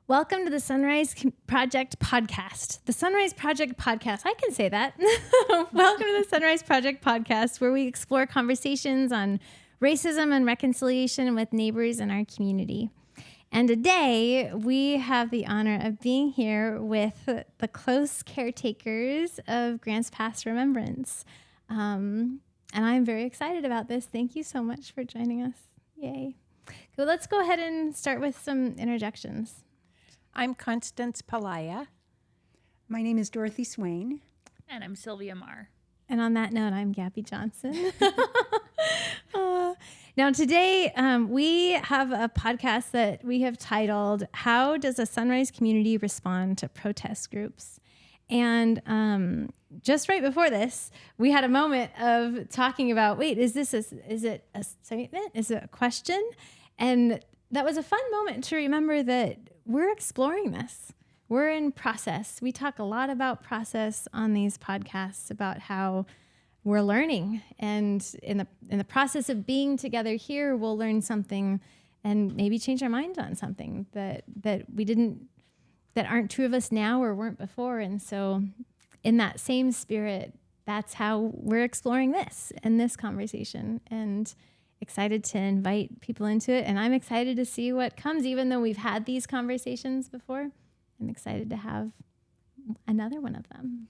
Welcome to the Sunrise Project Podcast. The Sunrise Project Podcast, I can say that. Welcome to the Sunrise Project Podcast, where we explore conversations on racism and reconciliation with neighbors in our community. And today, we have the honor of being here with the close caretakers of Grants Pass Remembrance. And I'm very excited about this. Thank you so much for joining us. Yay. So let's go ahead and start with some introductions. I'm Constance Palaya. My name is Dorothy Swain. And I'm Sylvia Marr. And on that note, I'm Gabby Johnson. Now today, we have a podcast that we have titled, How Does a Sunrise Community Respond to Protest Groups? And just right before this, we had a moment of talking about, wait, is it a statement? Is it a question? And that was a fun moment to remember that we're exploring this. We're in process. We talk a lot about process on these podcasts, about how we're learning. And in the process of being together here, we'll learn something and maybe change our mind on something that aren't true of us now or weren't before. And so in that same spirit, that's how we're exploring this in this conversation. And excited to invite people into it. And I'm excited to see what comes, even though we've had these conversations before. I'm excited to have another one of them.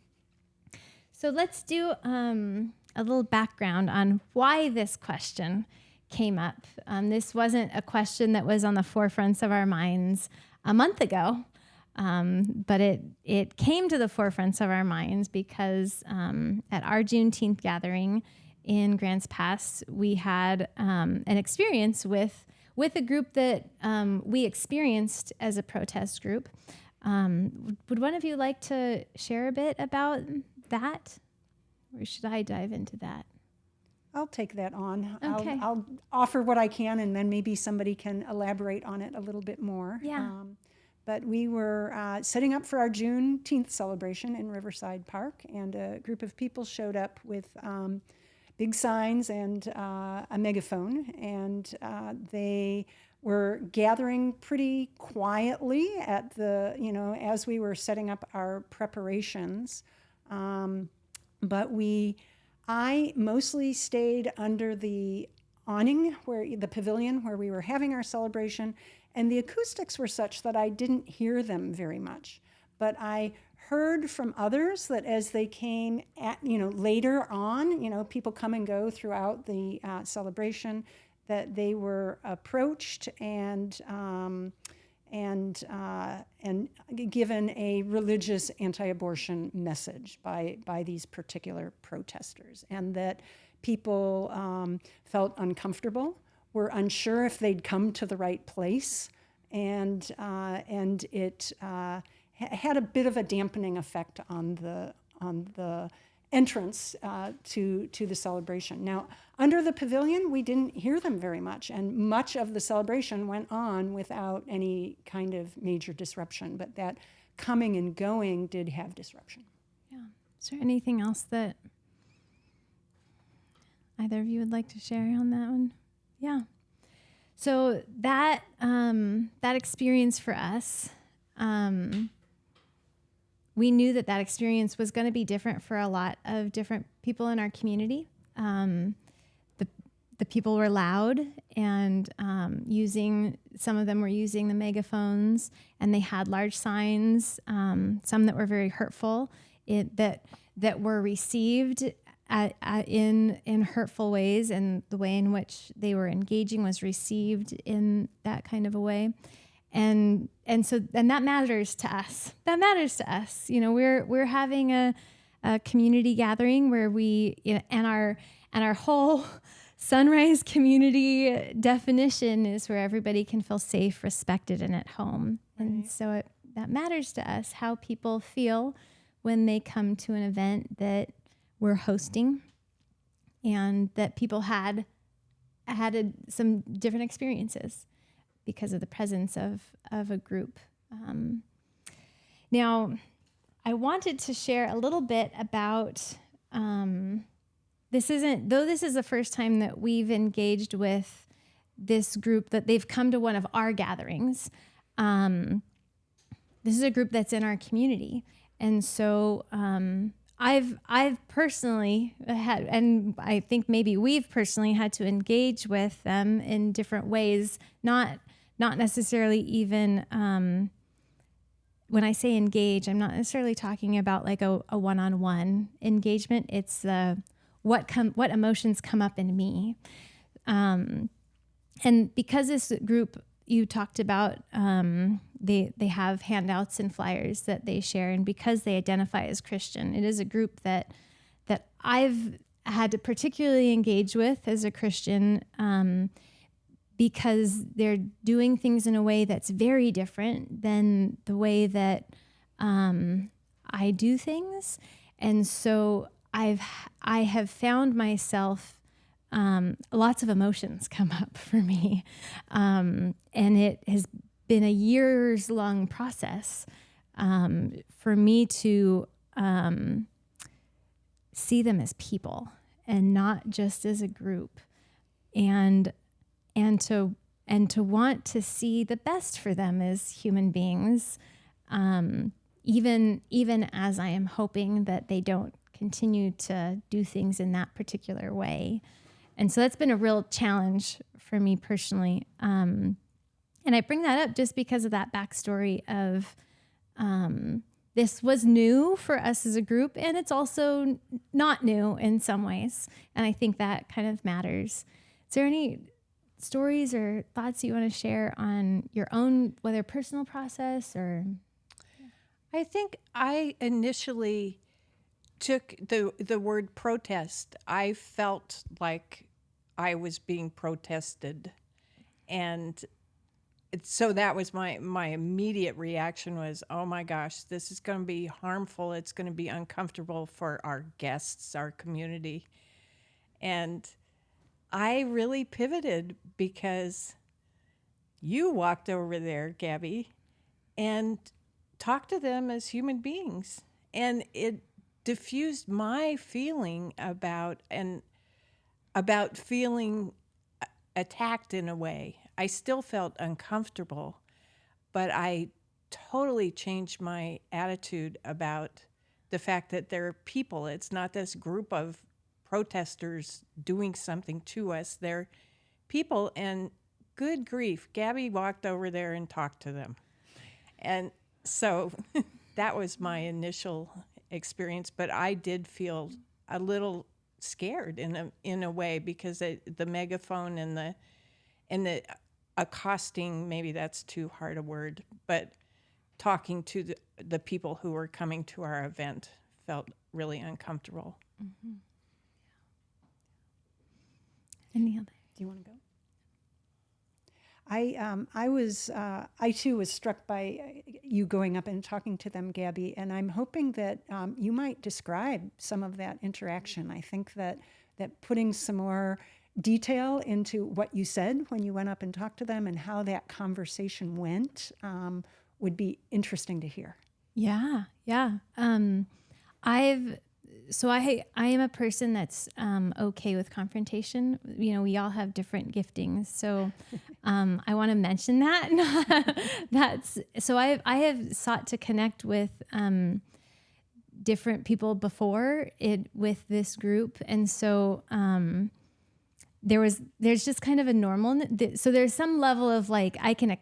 So let's do a little background on why this question came up. This wasn't a question that was on the forefronts of our minds a month ago, but it came to the forefronts of our minds because at our Juneteenth gathering in Grants Pass, we had an experience with a group that we experienced as a protest group. Would one of you like to share a bit about that? Or should I dive into that? I'll take that on. Okay. I'll offer what I can, and then maybe somebody can elaborate on it a little bit more. Yeah. But we were setting up for our Juneteenth celebration in Riverside Park, and a group of people showed up with big signs and a megaphone, and they were gathering pretty quietly at as we were setting up our preparations. But I mostly stayed under the awning, the pavilion where we were having our celebration, and the acoustics were such that I didn't hear them very much. But I heard from others that as they came later on, people come and go throughout the celebration, that they were approached and given a religious anti-abortion message by these particular protesters, and that people felt uncomfortable, were unsure if they'd come to the right place, and it had a bit of a dampening effect on the entrance to the celebration. Now, under the pavilion, we didn't hear them very much, and much of the celebration went on without any kind of major disruption, but that coming and going did have disruption. Yeah. Is there anything else that either of you would like to share on that one? Yeah. So that experience for us, we knew that experience was going to be different for a lot of different people in our community. The people were loud and some of them were using the megaphones, and they had large signs, some that were very hurtful, that were received in hurtful ways, and the way in which they were engaging was received in that kind of a way. And that matters to us. That matters to us. We're having a community gathering where and our whole Sunrise community definition is where everybody can feel safe, respected, and at home. Right. And so that matters to us, how people feel when they come to an event that we're hosting, and that people had some different experiences because of the presence of a group. Now, I wanted to share a little bit about, this is the first time that we've engaged with this group, that they've come to one of our gatherings. this is a group that's in our community. And so I've personally had, and I think maybe we've personally had to engage with them in different ways, not necessarily even, when I say engage, I'm not necessarily talking about like a one-on-one engagement. It's what emotions come up in me. And because this group you talked about, they have handouts and flyers that they share, and because they identify as Christian, it is a group that I've had to particularly engage with as a Christian, because they're doing things in a way that's very different than the way that I do things. And so I have found myself, lots of emotions come up for me. And it has been a years-long process for me to see them as people and not just as a group. And to want to see the best for them as human beings, even as I am hoping that they don't continue to do things in that particular way. And so that's been a real challenge for me personally. And I bring that up just because of that backstory of this was new for us as a group, and it's also not new in some ways. And I think that kind of matters. Is there any stories or thoughts you want to share on your own, whether personal process or? I think I initially took the word protest. I felt like I was being protested. And so that was my immediate reaction was, oh my gosh, this is going to be harmful. It's going to be uncomfortable for our guests, our community. And I really pivoted because you walked over there, Gabby, and talked to them as human beings. And it diffused my feeling about feeling attacked in a way. I still felt uncomfortable, but I totally changed my attitude about the fact that they're people. It's not this group of protesters doing something to us. They're people, and good grief, Gabby walked over there and talked to them. And so that was my initial experience, but I did feel a little scared in a way because the megaphone and the accosting, maybe that's too hard a word, but talking to the people who were coming to our event felt really uncomfortable. Mm-hmm. Any other? Do you want to go? I too was struck by you going up and talking to them, Gabby, and I'm hoping that you might describe some of that interaction. I think that putting some more detail into what you said when you went up and talked to them and how that conversation went would be interesting to hear. Yeah. I am a person that's okay with confrontation. You know, we all have different giftings. So I want to mention that. I have sought to connect with different people before with this group. And so there's just kind of a normal, so there's some level of like, I can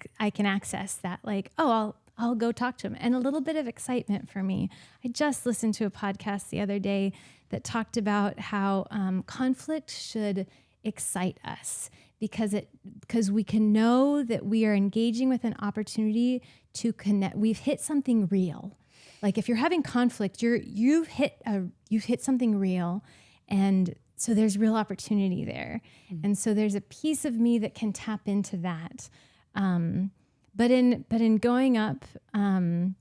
access that, like, oh, I'll go talk to him, and a little bit of excitement for me. I just listened to a podcast the other day that talked about how conflict should excite us because we can know that we are engaging with an opportunity to connect. We've hit something real. Like if you're having conflict, you've hit something real, and so there's real opportunity there. Mm-hmm. And so there's a piece of me that can tap into that. But in going up, I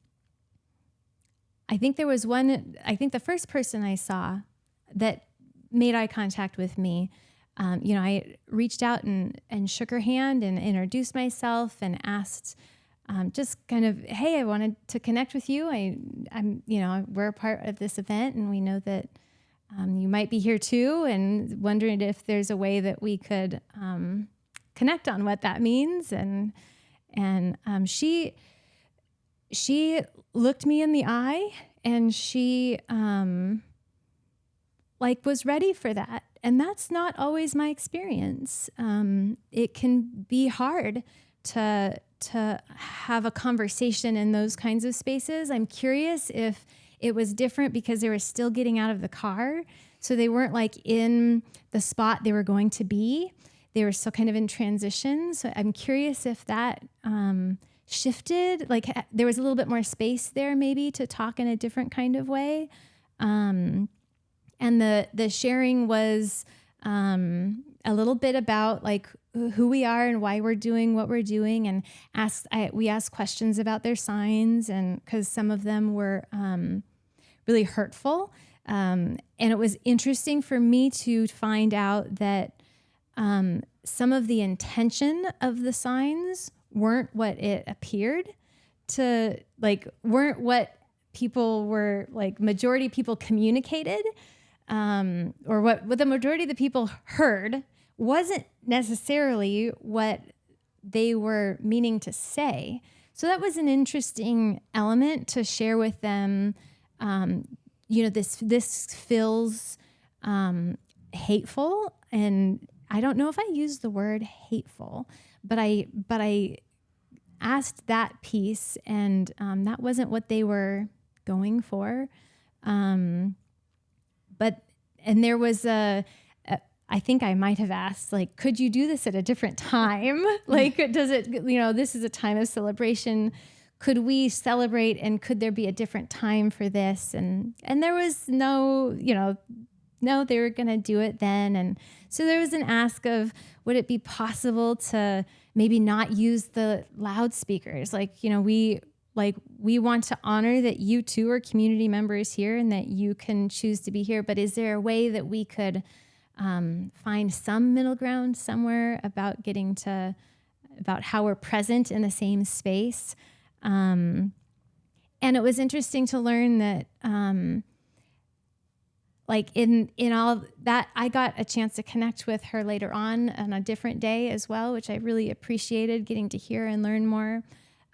think the first person I saw that made eye contact with me, I reached out and shook her hand and introduced myself and asked, just kind of, hey, I wanted to connect with you. We're a part of this event, and we know that you might be here too, and wondering if there's a way that we could connect on what that means. And she she looked me in the eye, and she was ready for that. And that's not always my experience. It can be hard to have a conversation in those kinds of spaces. I'm curious if it was different because they were still getting out of the car. So they weren't in the spot they were going to be. They were still kind of in transition. So I'm curious if that shifted, there was a little bit more space there maybe to talk in a different kind of way. And the sharing was a little bit about who we are and why we're doing what we're doing, and we asked questions about their signs, and because some of them were really hurtful, and it was interesting for me to find out that some of the intention of the signs weren't what it appeared to, weren't what people were, majority people communicated, or what the majority of the people heard wasn't necessarily what they were meaning to say. So that was an interesting element to share with them. This feels hateful, and I don't know if I used the word hateful, but I asked that piece, and that wasn't what they were going for. And there was I think I might have asked, could you do this at a different time? Does it, this is a time of celebration. Could we celebrate, and could there be a different time for this? And there was no, they were going to do it then. And so there was an ask of, would it be possible to maybe not use the loudspeakers? We want to honor that you too are community members here and that you can choose to be here. But is there a way that we could find some middle ground somewhere about about how we're present in the same space? And it was interesting to learn that, in all that, I got a chance to connect with her later on a different day as well, which I really appreciated getting to hear and learn more.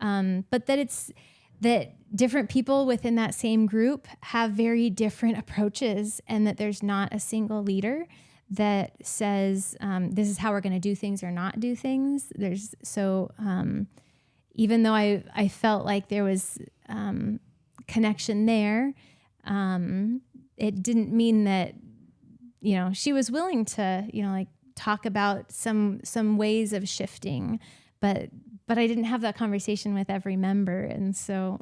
But that different people within that same group have very different approaches, and that there's not a single leader that says, this is how we're going to do things or not do things. Even though I felt like there was connection there, it didn't mean that, she was willing to, talk about some ways of shifting, but I didn't have that conversation with every member,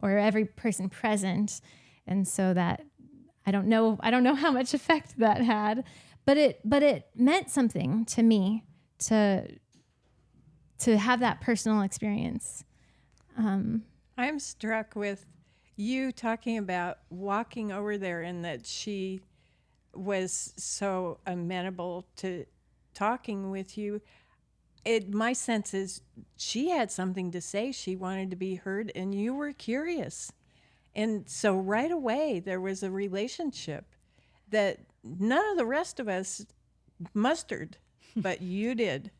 or every person present. And so that, I don't know how much effect that had, but it meant something to me to have that personal experience. I'm struck with you talking about walking over there, and that she was so amenable to talking with you. My sense is she had something to say. She wanted to be heard, and you were curious. And so right away there was a relationship that none of the rest of us mustered, but you did.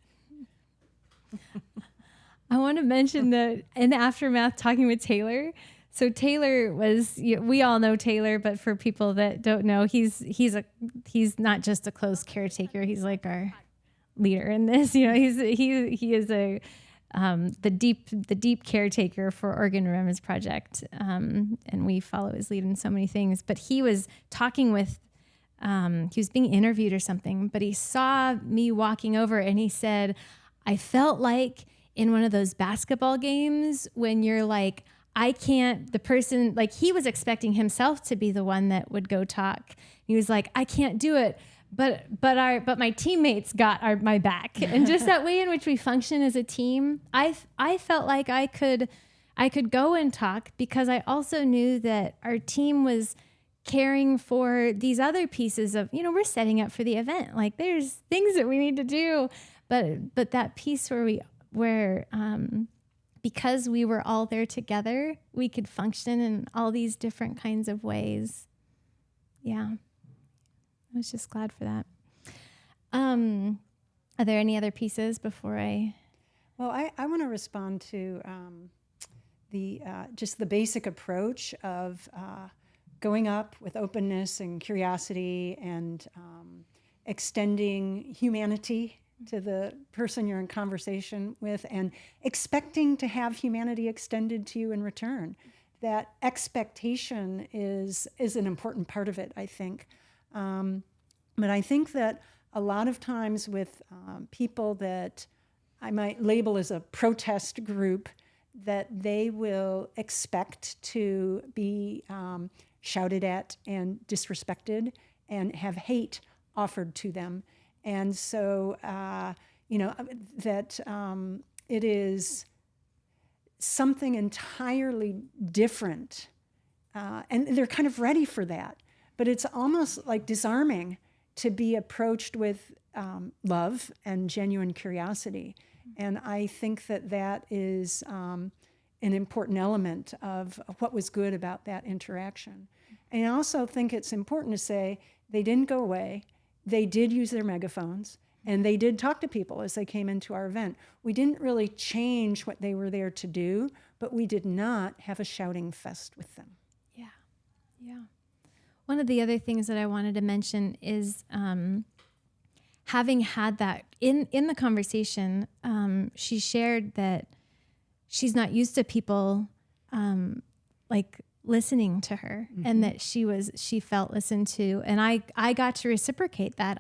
I want to mention that in the aftermath, talking with Taylor. So Taylor was, we all know Taylor, but for people that don't know, he's not just a close caretaker. He's like our leader in this. He is the deep caretaker for Organ Remembrance Project, and we follow his lead in so many things. But he was talking with, he was being interviewed or something, but he saw me walking over, and he said, I felt like in one of those basketball games when you're like, the person, he was expecting himself to be the one that would go talk. He was like, I can't do it, but my teammates got my back. And just that way in which we function as a team, I felt like I could go and talk, because I also knew that our team was caring for these other pieces of, we're setting up for the event. There's things that we need to do, but that piece where because we were all there together, we could function in all these different kinds of ways. Yeah. I was just glad for that. Are there any other pieces before I? Well, I want to respond to just the basic approach of going up with openness and curiosity and extending humanity to the person you're in conversation with and expecting to have humanity extended to you in return. That expectation is an important part of it, I think. But I think that a lot of times with people that I might label as a protest group, that they will expect to be shouted at and disrespected and have hate offered to them. And so, that it is something entirely different. And they're kind of ready for that. But it's almost like disarming to be approached with love and genuine curiosity. And I think that is an important element of what was good about that interaction. And I also think it's important to say they didn't go away. They did use their megaphones, and they did talk to people as they came into our event. We didn't really change what they were there to do, but we did not have a shouting fest with them. Yeah. One of the other things that I wanted to mention is having had that in the conversation, she shared that she's not used to people like listening to her, and that she felt listened to, and I got to reciprocate that.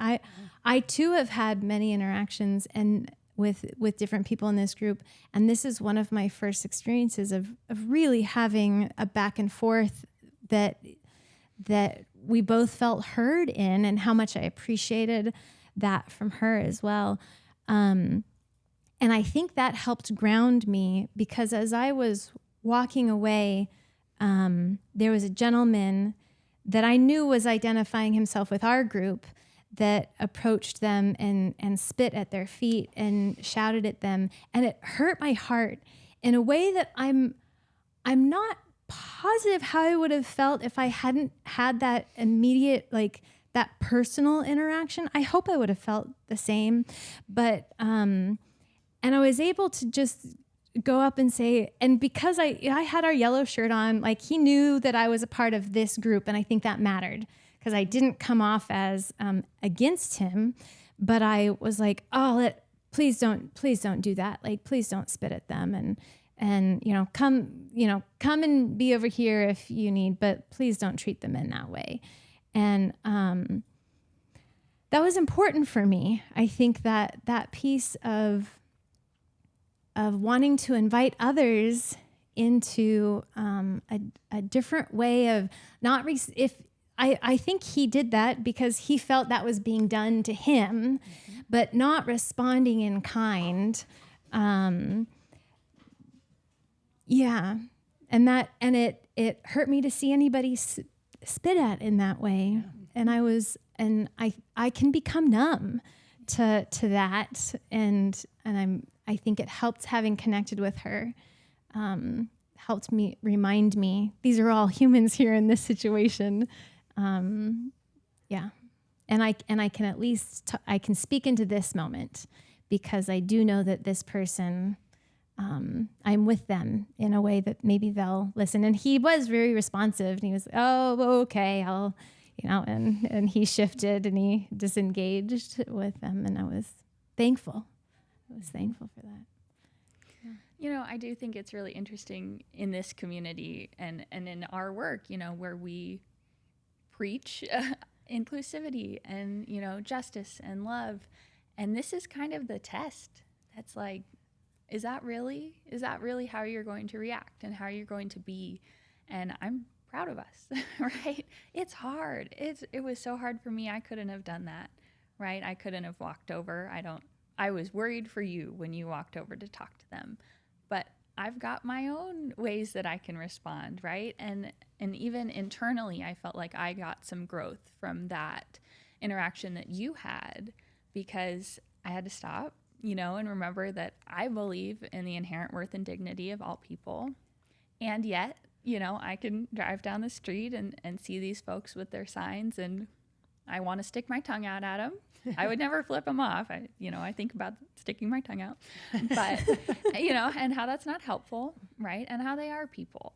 I too have had many interactions and with different people in this group, and this is one of my first experiences of really having a back and forth that we both felt heard in, and how much I appreciated that from her as well. And I think that helped ground me, because as I was walking away, there was a gentleman that I knew was identifying himself with our group that approached them and spit at their feet and shouted at them. And it hurt my heart in a way that I'm not positive how I would have felt if I hadn't had that immediate, like that personal interaction. I hope I would have felt the same, but, and I was able to just go up and say, and because I had our yellow shirt on, like he knew that I was a part of this group. And I think that mattered, because I didn't come off as against him, but I was like, please don't do that. Like, please don't spit at them. And, come and be over here if you need, but please don't treat them in that way. And, that was important for me. I think that piece of wanting to invite others into a different way of not I think he did that because he felt that was being done to him, but not responding in kind. And it hurt me to see anybody spit at in that way. And I can become numb to that. And I think it helped having connected with her, helped me remind me, these are all humans here in this situation. And I can at least, I can speak into this moment, because I do know that this person, I'm with them in a way that maybe they'll listen. And he was very responsive, and he was, oh, okay, I'll, and he shifted and he disengaged with them. And I was thankful. For that. I do think it's really interesting in this community and in our work, where we preach inclusivity and, justice and love. And this is kind of the test. That's like, is that really how you're going to react and how you're going to be? And I'm proud of us, right? It's hard. It was so hard for me. I couldn't have done that, right? I couldn't have walked over. I was worried for you when you walked over to talk to them, but I've got my own ways that I can respond, right? And even internally, I felt like I got some growth from that interaction that you had, because I had to stop, and remember that I believe in the inherent worth and dignity of all people. And yet, I can drive down the street and see these folks with their signs, and I want to stick my tongue out at them. I would never flip them off. I think about sticking my tongue out, but, and how that's not helpful. right? And how they are people.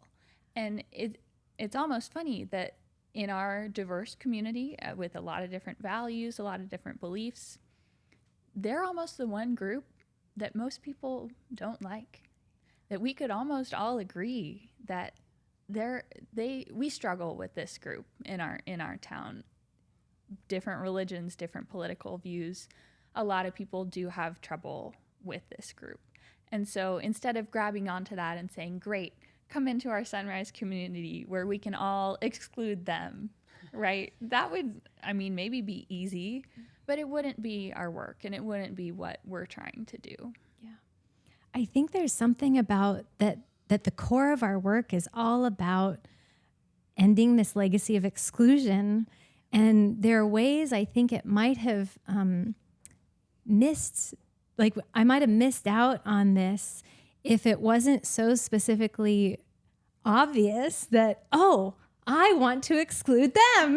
And it's almost funny that in our diverse community with a lot of different values, a lot of different beliefs, they're almost the one group that most people don't like. That we could almost all agree that we struggle with this group in our town. Different religions, different political views. A lot of people do have trouble with this group. And so instead of grabbing onto that and saying, great, come into our Sunrise community where we can all exclude them, right? That would, maybe be easy, but it wouldn't be our work and it wouldn't be what we're trying to do. Yeah. I think there's something about that the core of our work is all about ending this legacy of exclusion. And there are ways I think it might have missed, like I might have missed out on this if it wasn't so specifically obvious that, oh, I want to exclude them.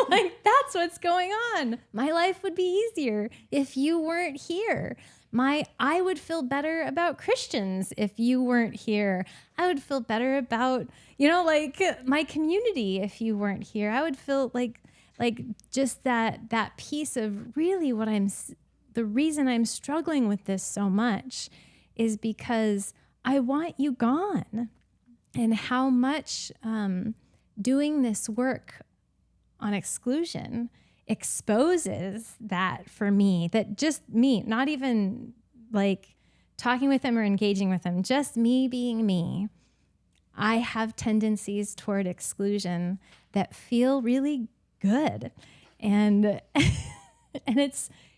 Like that's what's going on. My life would be easier if you weren't here. I would feel better about Christians if you weren't here. I would feel better about, my community if you weren't here. I would feel like just that piece of really the reason I'm struggling with this so much is because I want you gone. And how much doing this work on exclusion exposes that for me, that just me, not even like talking with them or engaging with them, just me being me, I have tendencies toward exclusion that feel really good. And and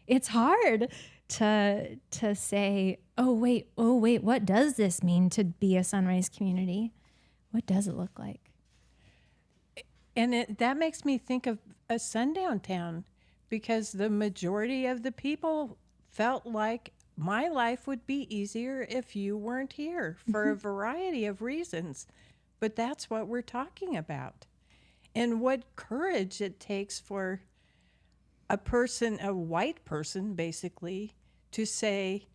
it's hard to say, oh wait, what does this mean to be a Sunrise community? What does it look like? And that makes me think of a Sundown Town, because the majority of the people felt like my life would be easier if you weren't here for a variety of reasons. But that's what we're talking about. And what courage it takes for a white person, basically, to say,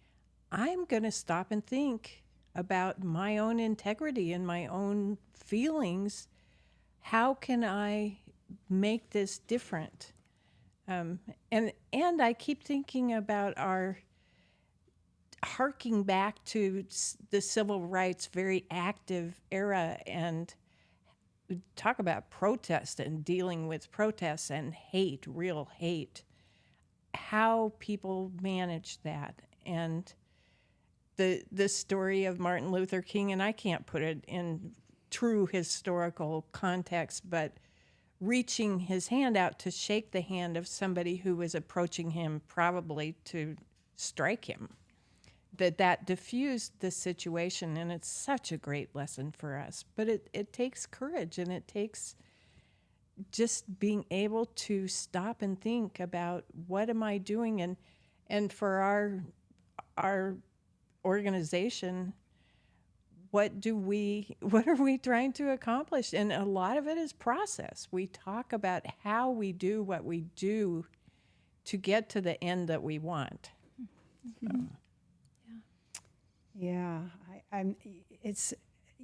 I'm going to stop and think about my own integrity and my own feelings. How can I make this different? And I keep thinking about our harking back to the civil rights very active era, and talk about protest and dealing with protests and hate, real hate, how people manage that. And the story of Martin Luther King, and I can't put it in true historical context, but reaching his hand out to shake the hand of somebody who was approaching him probably to strike him, that diffused the situation. And it's such a great lesson for us. But it takes courage, and it takes just being able to stop and think about, what am I doing? And for our organization, what are we trying to accomplish? And a lot of it is process. We talk about how we do what we do to get to the end that we want. Mm-hmm. Yeah,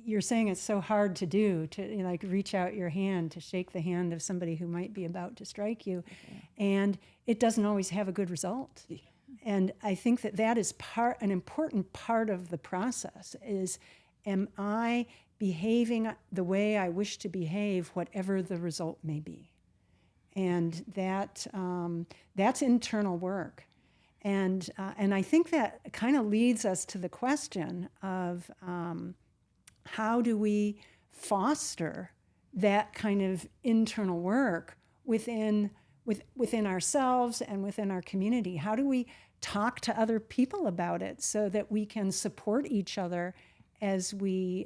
you're saying it's so hard to do, to reach out your hand to shake the hand of somebody who might be about to strike you, and it doesn't always have a good result. Yeah. And I think that is an important part of the process is, am I behaving the way I wish to behave, whatever the result may be? And that's internal work. And I think that kind of leads us to the question of how do we foster that kind of internal work within ourselves and within our community? How do we talk to other people about it so that we can support each other as we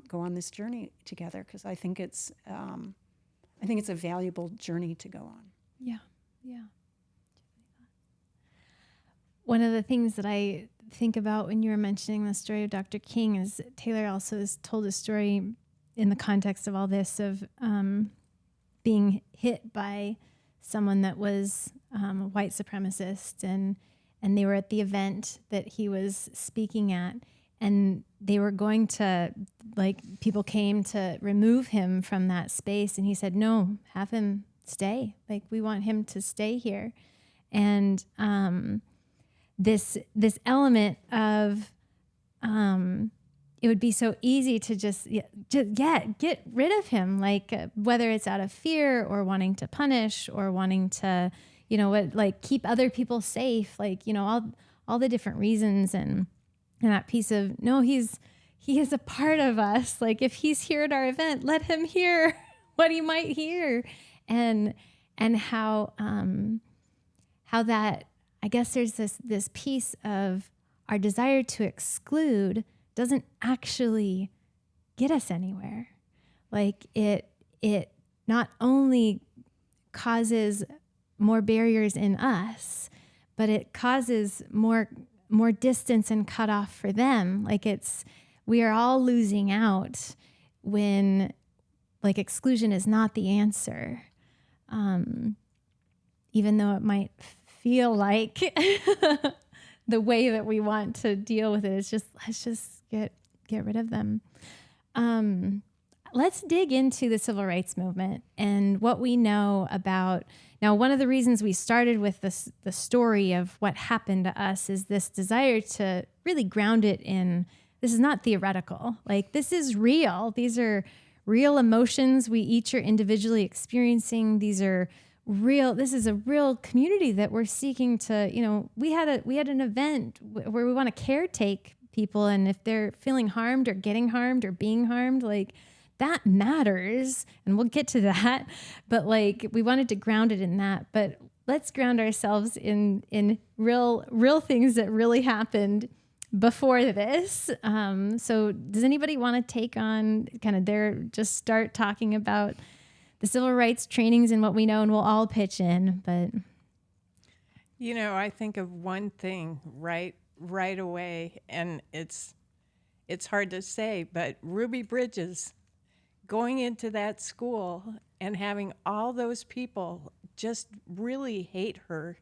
go on this journey together? Because I think it's a valuable journey to go on. Yeah. One of the things that I think about when you were mentioning the story of Dr. King is Taylor also has told a story in the context of all this of being hit by someone that was a white supremacist, and they were at the event that he was speaking at, and they were going to like people came to remove him from that space, and he said, no, have him stay. Like, we want him to stay here. And this element of it would be so easy to just get rid of him, like whether it's out of fear or wanting to punish or wanting to, keep other people safe, all the different reasons, and that piece of, no, he is a part of us. Like, if he's here at our event, let him hear what he might hear. And how that, I guess there's this piece of our desire to exclude doesn't actually get us anywhere. Like, it not only causes more barriers in us, but it causes more distance and cutoff for them. Like, we are all losing out when, like, exclusion is not the answer. Even though it might feel like the way that we want to deal with it is just, let's just get rid of them. Let's dig into the civil rights movement and what we know about. Now, one of the reasons we started with the story of what happened to us is this desire to really ground it in, this is not theoretical. Like, this is real. These are real emotions we each are individually experiencing. These are real. This is a real community that we're seeking to, we had an event where we want to caretake people. And if they're feeling harmed or getting harmed or being harmed, like, that matters. And we'll get to that. But like, we wanted to ground it in that, but let's ground ourselves in real things that really happened before this. So does anybody want to take on just start talking about the civil rights trainings and what we know, and we'll all pitch in. But I think of one thing right away, and it's hard to say, but Ruby Bridges, going into that school and having all those people just really hate her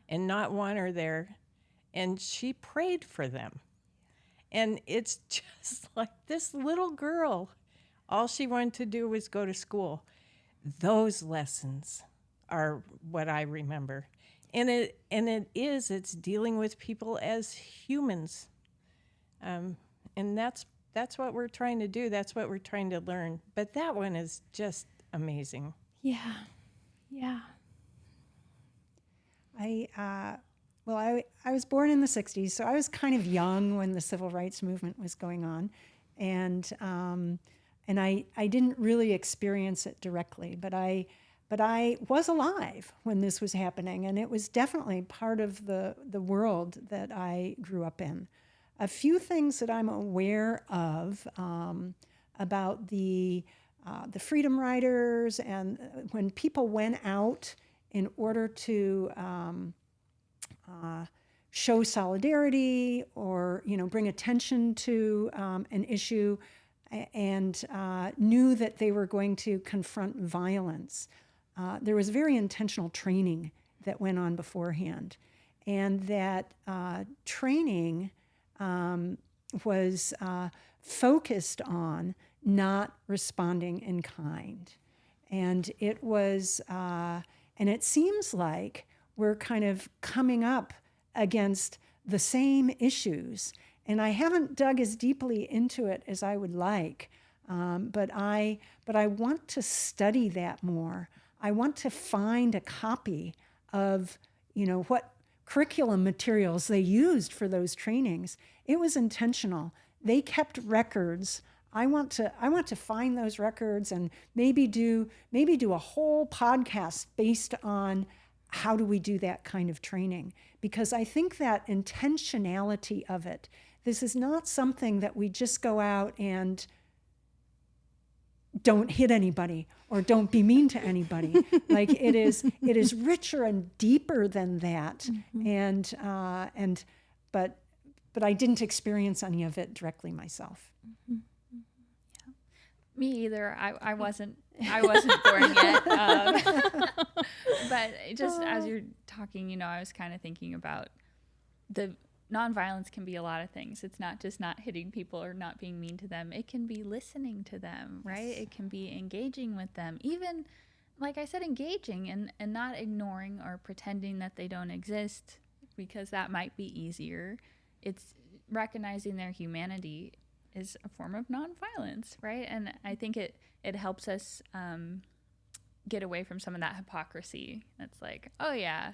and not want her there, and she prayed for them. And it's just like this little girl, all she wanted to do was go to school. Those lessons are what I remember. And it's dealing with people as humans. And that's what we're trying to do. That's what we're trying to learn. But that one is just amazing. Yeah. I was born in the 60s, so I was kind of young when the civil rights movement was going on. And I didn't really experience it directly, but I was alive when this was happening, and it was definitely part of the world that I grew up in. A few things that I'm aware of about the Freedom Riders, and when people went out in order to show solidarity or bring attention to an issue, and knew that they were going to confront violence. There was very intentional training that went on beforehand, and that training was focused on not responding in kind. And it was, and it seems like we're kind of coming up against the same issues. And I haven't dug as deeply into it as I would like, but I want to study that more. I want to find a copy of, what curriculum materials they used for those trainings. It was intentional. They kept records. I want to find those records and maybe do a whole podcast based on how do we do that kind of training, because I think that intentionality of it. This is not something that we just go out and don't hit anybody or don't be mean to anybody. Like, it is richer and deeper than that. Mm-hmm. But I didn't experience any of it directly myself. Mm-hmm. Yeah. Me either. I wasn't born yet. But just as you're talking, I was kind of thinking about the nonviolence can be a lot of things. It's not just not hitting people or not being mean to them. It can be listening to them, right? Yes. It can be engaging with them. Even, like I said, engaging and not ignoring or pretending that they don't exist, because that might be easier. It's recognizing their humanity is a form of nonviolence, right? And I think it helps us get away from some of that hypocrisy. It's like, oh yeah,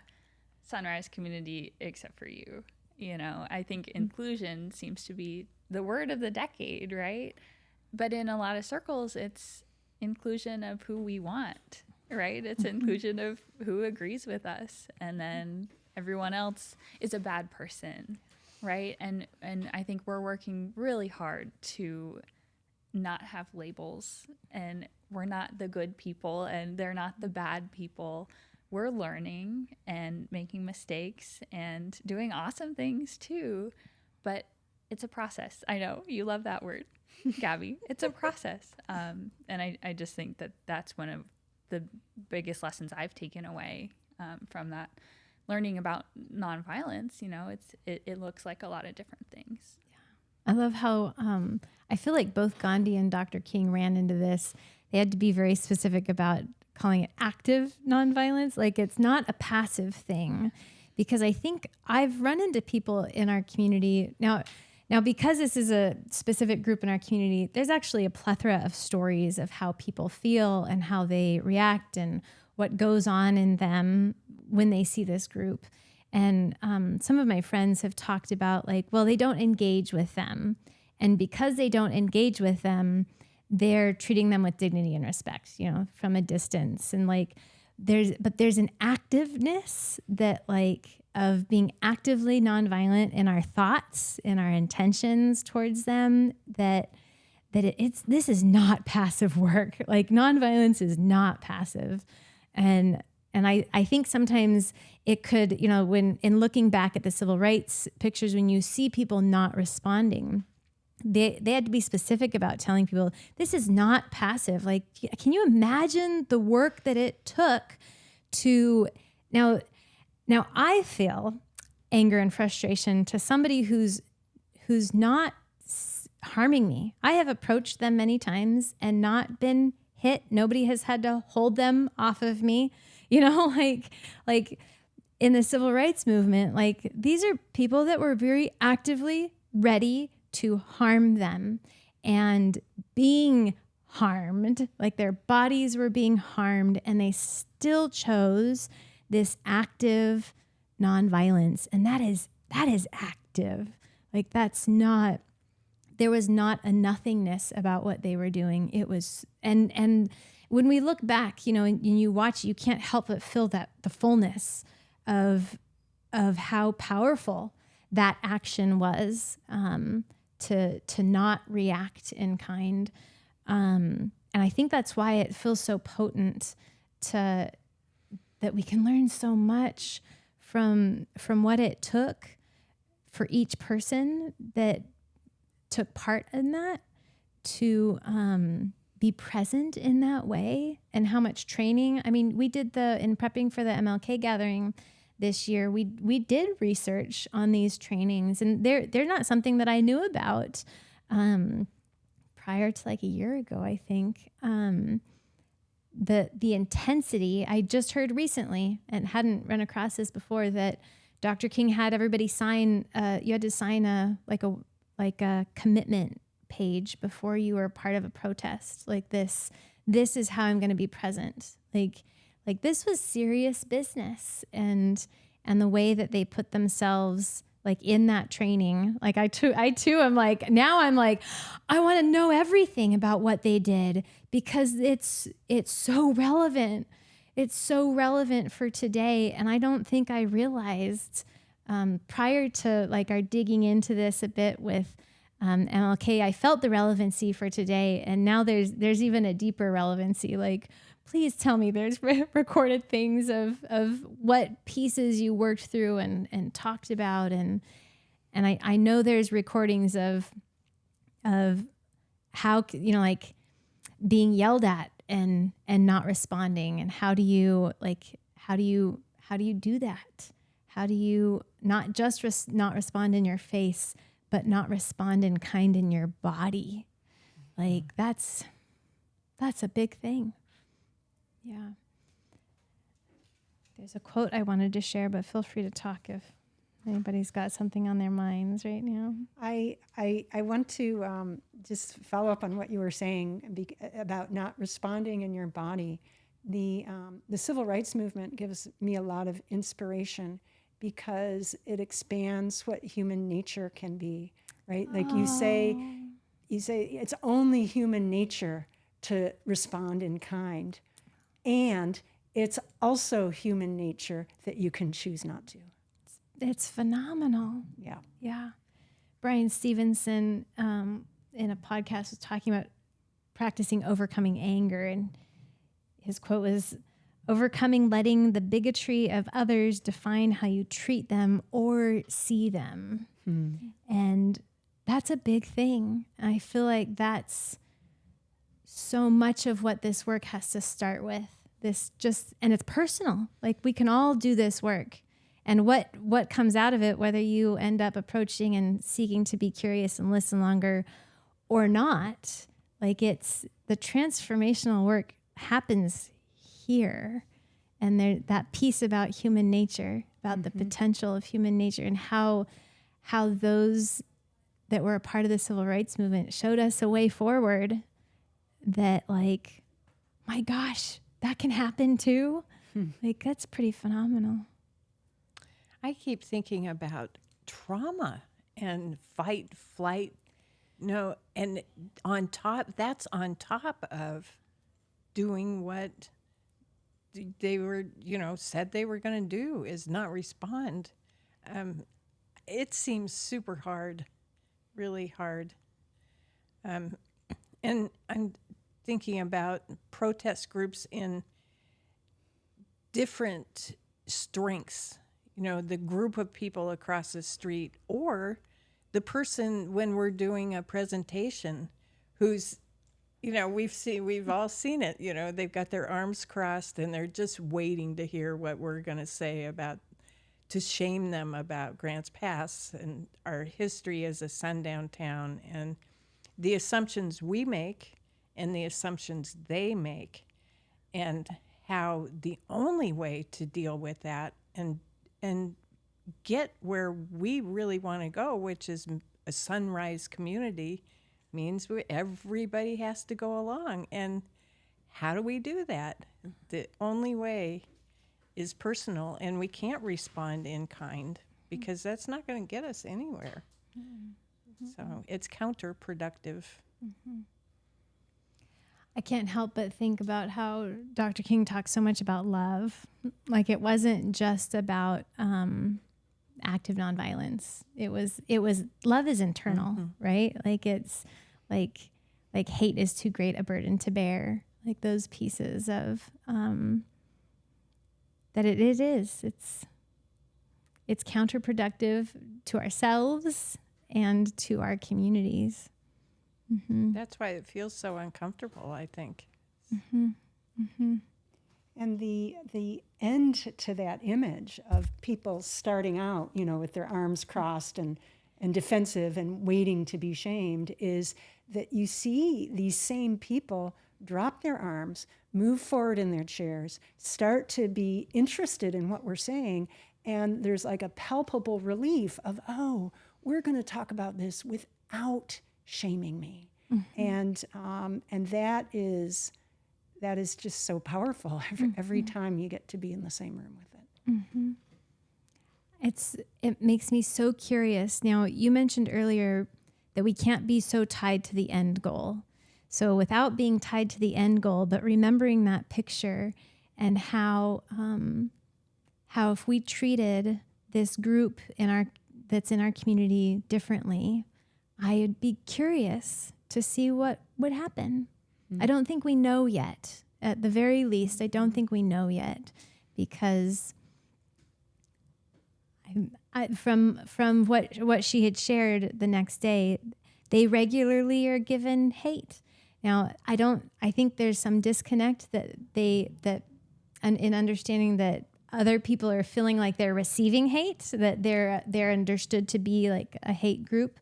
Sunrise community except for you. You know, I think inclusion seems to be the word of the decade, right? But in a lot of circles, it's inclusion of who we want, right? It's inclusion of who agrees with us, and then everyone else is a bad person, right? And I think we're working really hard to not have labels, and we're not the good people and they're not the bad people. We're learning and making mistakes and doing awesome things too, but it's a process. I know you love that word, Gabby. It's a process. And I just think that that's one of the biggest lessons I've taken away from that, learning about nonviolence. You know, it looks like a lot of different things. I love how I feel like both Gandhi and Dr. King ran into this. They had to be very specific about calling it active nonviolence. Like, it's not a passive thing, because I think I've run into people in our community now, because this is a specific group in our community, there's actually a plethora of stories of how people feel and how they react and what goes on in them when they see this group. And some of my friends have talked about, like, well, they don't engage with them. And because they don't engage with them, they're treating them with dignity and respect, you know, from a distance. And like, there's an activeness that, like, of being actively nonviolent in our thoughts, in our intentions towards them, this is not passive work. Like, nonviolence is not passive. And I think sometimes it could, you know, when in looking back at the civil rights pictures, when you see people not responding, they had to be specific about telling people, this is not passive. Like, can you imagine the work that it took to now I feel anger and frustration to somebody who's not harming me. I have approached them many times and not been hit. Nobody has had to hold them off of me. You know, like in the civil rights movement, like, these are people that were very actively ready to harm them and being harmed, like their bodies were being harmed, and they still chose this active nonviolence. And that is active. Like, there was not a nothingness about what they were doing. It was, and when we look back, you know, and you watch, you can't help but feel that the fullness of how powerful that action was, to not react in kind. And I think that's why it feels so potent that we can learn so much from what it took for each person that took part in that to be present in that way, and how much training. I mean, we did in prepping for the MLK gathering this year, we did research on these trainings, and they're not something that I knew about prior to like a year ago, I think. The intensity, I just heard recently and hadn't run across this before, that Dr. King had everybody sign, you had to sign a commitment page before you were part of a protest. Like, this is how I'm going to be present. Like this was serious business, and the way that they put themselves like in that training. Like I too am like, now I'm like, I want to know everything about what they did, because it's so relevant. It's so relevant for today. And I don't think I realized prior to like our digging into this a bit with MLK, I felt the relevancy for today. And now there's even a deeper relevancy. Like, please tell me there's recorded things of what pieces you worked through and talked about. And I know there's recordings of how, you know, like being yelled at and not responding. And how do you do that? How do you not just not respond in your face, but not respond in kind in your body? Like that's a big thing. Yeah. There's a quote I wanted to share, but feel free to talk if anybody's got something on their minds right now. I want to just follow up on what you were saying about not responding in your body. The civil rights movement gives me a lot of inspiration because it expands what human nature can be, right? Like you say it's only human nature to respond in kind, and it's also human nature that you can choose not to. It's phenomenal. Yeah. Yeah. Brian Stevenson in a podcast was talking about practicing overcoming anger, and his quote was, "Overcoming letting the bigotry of others define how you treat them or see them." And that's a big thing. I feel like that's so much of what this work has to start with. And it's personal. Like we can all do this work. And what comes out of it, whether you end up approaching and seeking to be curious and listen longer or not, like it's the transformational work happens here. And that piece about human nature, about the potential of human nature, and how those that were a part of the civil rights movement showed us a way forward that, like, my gosh, that can happen too. Like, that's pretty phenomenal. I keep thinking about trauma and fight, flight, and that's on top of doing what they were, said they were going to do, is not respond. It seems super hard, really hard. And I'm thinking about protest groups in different strengths, the group of people across the street, or the person when we're doing a presentation who's, we've all seen it, they've got their arms crossed and they're just waiting to hear what we're going to say to shame them about Grants Pass and our history as a Sundown Town, and the assumptions we make and the assumptions they make, and how the only way to deal with that and get where we really want to go, which is a sunrise community, means everybody has to go along. And how do we do that? The only way is personal, and we can't respond in kind because that's not going to get us anywhere. So it's counterproductive. I can't help but think about how Dr. King talks so much about love. Like it wasn't just about active nonviolence. It was love is internal, right? Like it's like hate is too great a burden to bear. Like those pieces of that it's counterproductive to ourselves and to our communities. That's why it feels so uncomfortable, I think. And the end to that image of people starting out, with their arms crossed and defensive and waiting to be shamed, is that you see these same people drop their arms, move forward in their chairs, start to be interested in what we're saying, and there's like a palpable relief of, oh, we're going to talk about this without shaming me. And that is just so powerful every time you get to be in the same room with it. It makes me so curious. Now, you mentioned earlier that we can't be so tied to the end goal. So without being tied to the end goal, but remembering that picture and how if we treated this group that's in our community differently, I'd be curious to see what would happen. I don't think we know yet. At the very least, I don't think we know yet, because from what she had shared the next day, they regularly are given hate. Now, I think there's some disconnect in understanding that other people are feeling like they're receiving hate, that they're understood to be like a hate group,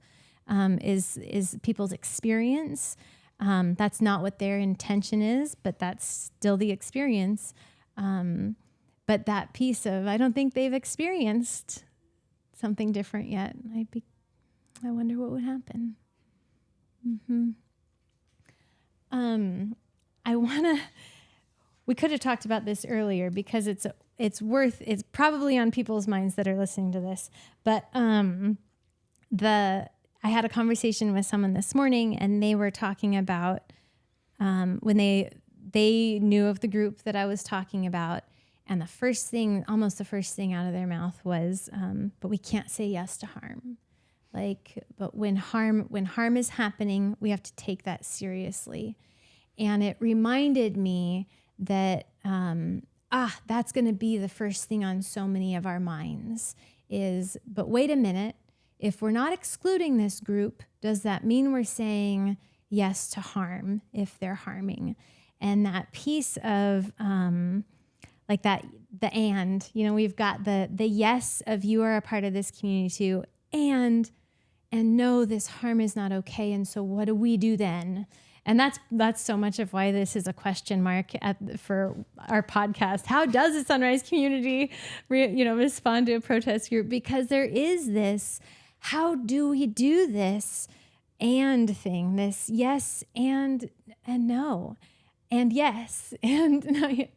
is people's experience. That's not what their intention is, but that's still the experience. But that piece of, I don't think they've experienced something different yet. I wonder what would happen. We could have talked about this earlier because it's probably on people's minds that are listening to this. But I had a conversation with someone this morning, and they were talking about when they knew of the group that I was talking about, and almost the first thing out of their mouth was, "But we can't say yes to harm." But when harm is happening, we have to take that seriously. And it reminded me that, that's going to be the first thing on so many of our minds is, but wait a minute, if we're not excluding this group, does that mean we're saying yes to harm if they're harming? And that piece of, like that, we've got the yes of you are a part of this community too, and no, this harm is not okay. And so what do we do then? And that's so much of why this is a question mark for our podcast. How does the Sunrise community, respond to a protest group? Because there is this, how do we do this and thing, this yes and no, and yes and no.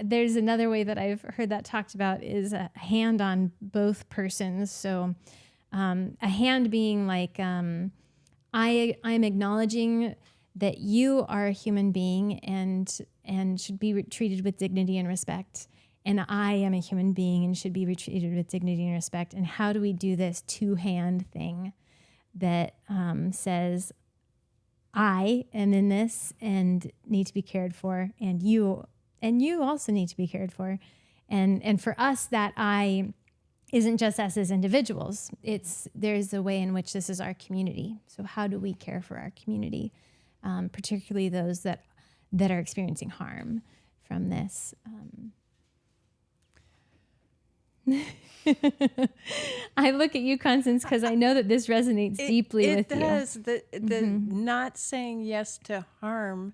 There's another way that I've heard that talked about is a hand on both persons. So a hand being like, I'm acknowledging that you are a human being and should be treated with dignity and respect. And I am a human being and should be treated with dignity and respect. And how do we do this two-hand thing that says, I am in this and need to be cared for, and you also need to be cared for. And for us, that I isn't just us as individuals. There's a way in which this is our community. So how do we care for our community? Particularly those that are experiencing harm from this. I look at you, Constance, because I know that this resonates deeply with you. It does. The not saying yes to harm,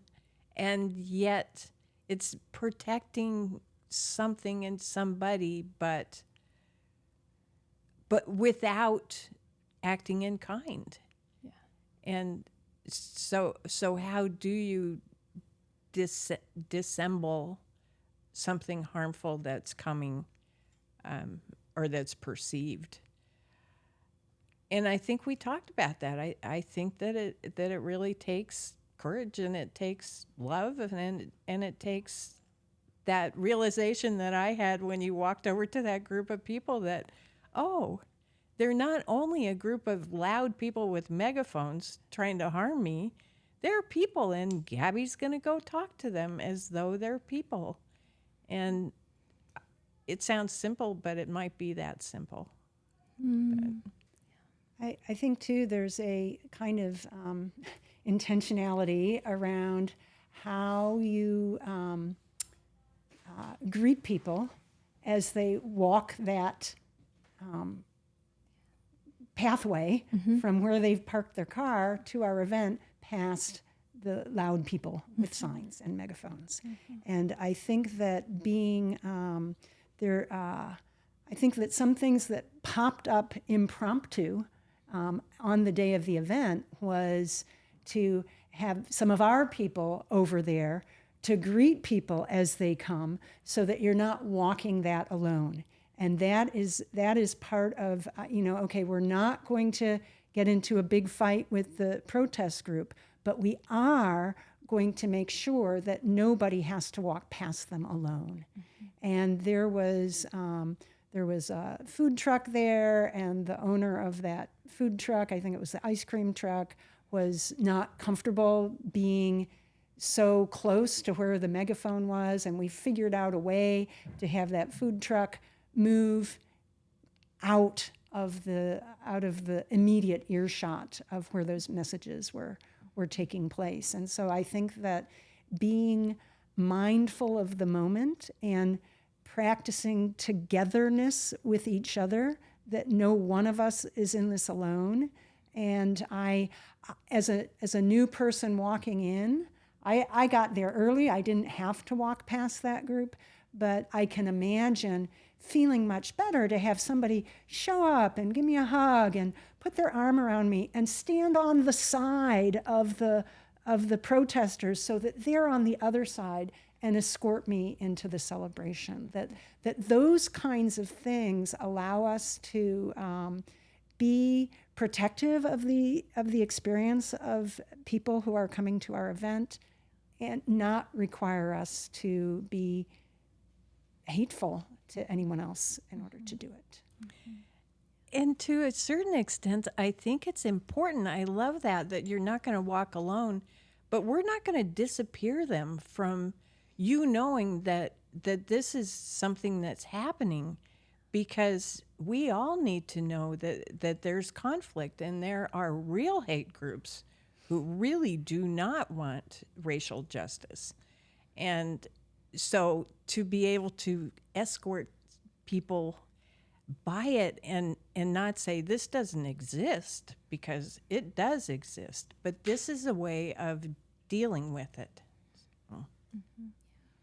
and yet it's protecting something in somebody, but without acting in kind. Yeah. And so how do you dissemble something harmful that's coming, or that's perceived? And I think we talked about that. I think that it really takes courage, and it takes love, and it takes that realization that I had when you walked over to that group of people that, oh, they're not only a group of loud people with megaphones trying to harm me. They're people, and Gabby's going to go talk to them as though they're people. And it sounds simple, but it might be that simple. I think, too, there's a kind of intentionality around how you greet people as they walk that pathway from where they've parked their car to our event past the loud people with signs and megaphones. And I think that being there, I think that some things that popped up impromptu on the day of the event was to have some of our people over there to greet people as they come, so that you're not walking that alone. And that is part of, okay, we're not going to get into a big fight with the protest group, but we are going to make sure that nobody has to walk past them alone. And there was a food truck there, and the owner of that food truck, I think it was the ice cream truck, was not comfortable being so close to where the megaphone was, and we figured out a way to have that food truck move out of the immediate earshot of where those messages were taking place. And so I think that being mindful of the moment and practicing togetherness with each other, that no one of us is in this alone. And I, as a new person walking in, I got there early. I didn't have to walk past that group, but I can imagine feeling much better to have somebody show up and give me a hug and put their arm around me and stand on the side of the protesters so that they're on the other side and escort me into the celebration. That those kinds of things allow us to be protective of the experience of people who are coming to our event, and not require us to be hateful to anyone else in order to do it. And to a certain extent, I think it's important. I love that you're not going to walk alone, but we're not going to disappear them from you knowing that this is something that's happening, because we all need to know that there's conflict, and there are real hate groups who really do not want racial justice. And so to be able to escort people by it and not say this doesn't exist, because it does exist, but this is a way of dealing with it. So. Mm-hmm.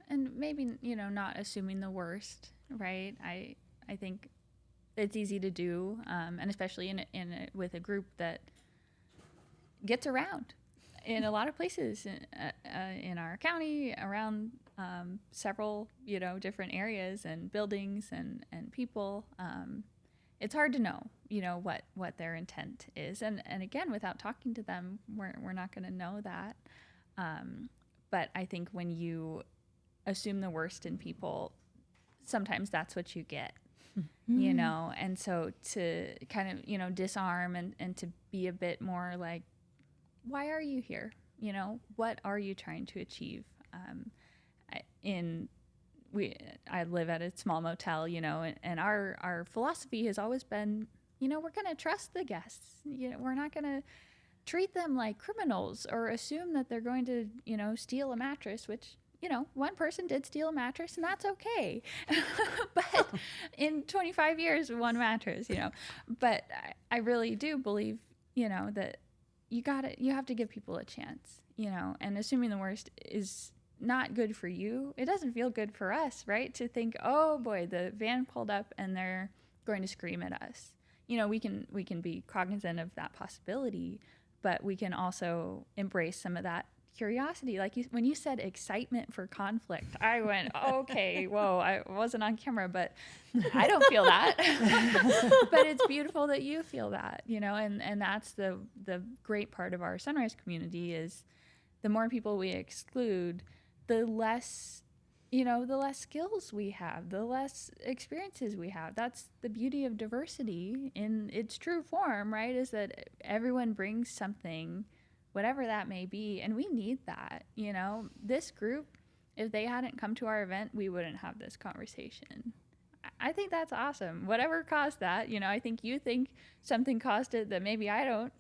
And maybe, not assuming the worst, right? I think it's easy to do, and especially with a group that gets around in a lot of places in our county, around several different areas and buildings and people. It's hard to know what their intent is, and again, without talking to them, we're not going to know that. But I think when you assume the worst in people, sometimes that's what you get. And so to kind of, disarm and to be a bit more like, why are you here? What are you trying to achieve? I live at a small motel, and our philosophy has always been, we're going to trust the guests. We're not going to treat them like criminals or assume that they're going to, steal a mattress, which, one person did steal a mattress, and that's okay. But in 25 years, one mattress, But I really do believe, that you have to give people a chance, and assuming the worst is not good for you. It doesn't feel good for us, right? To think, oh boy, the van pulled up and they're going to scream at us. We can be cognizant of that possibility, but we can also embrace some of that curiosity. Like when you said excitement for conflict, I went, okay, whoa, I wasn't on camera, but I don't feel that. But it's beautiful that you feel that, and that's the great part of our Sunrise community is the more people we exclude, the less skills we have, the less experiences we have. That's the beauty of diversity in its true form, right? Is that everyone brings something, whatever that may be, and we need that. This group, if they hadn't come to our event, we wouldn't have this conversation. I think that's awesome. Whatever caused that, I think you think something caused it that maybe I don't.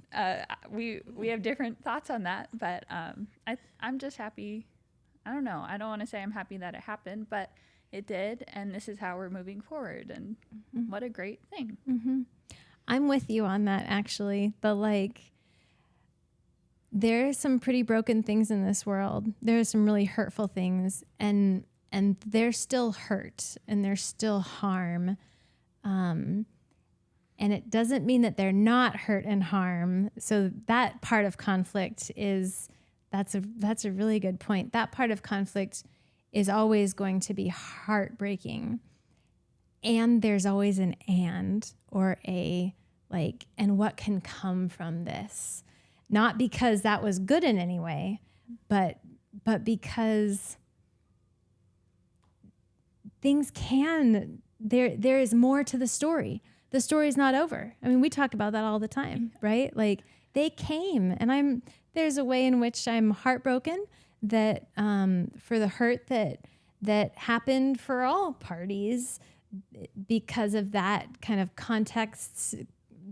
We have different thoughts on that, but I'm just happy. I don't know. I don't want to say I'm happy that it happened, but it did, and this is how we're moving forward, and what a great thing. Mm-hmm. I'm with you on that, actually. There's some pretty broken things in this world. There's some really hurtful things, and there's still hurt and there's still harm. And it doesn't mean that they're not hurt and harm. So that part of conflict that's a really good point. That part of conflict is always going to be heartbreaking. And there's always an and, or a like, and what can come from this? Not because that was good in any way, but because things there is more to the story. The story's not over. I mean, we talk about that all the time, right? Like they came, and there's a way in which I'm heartbroken that for the hurt that happened for all parties because of that kind of context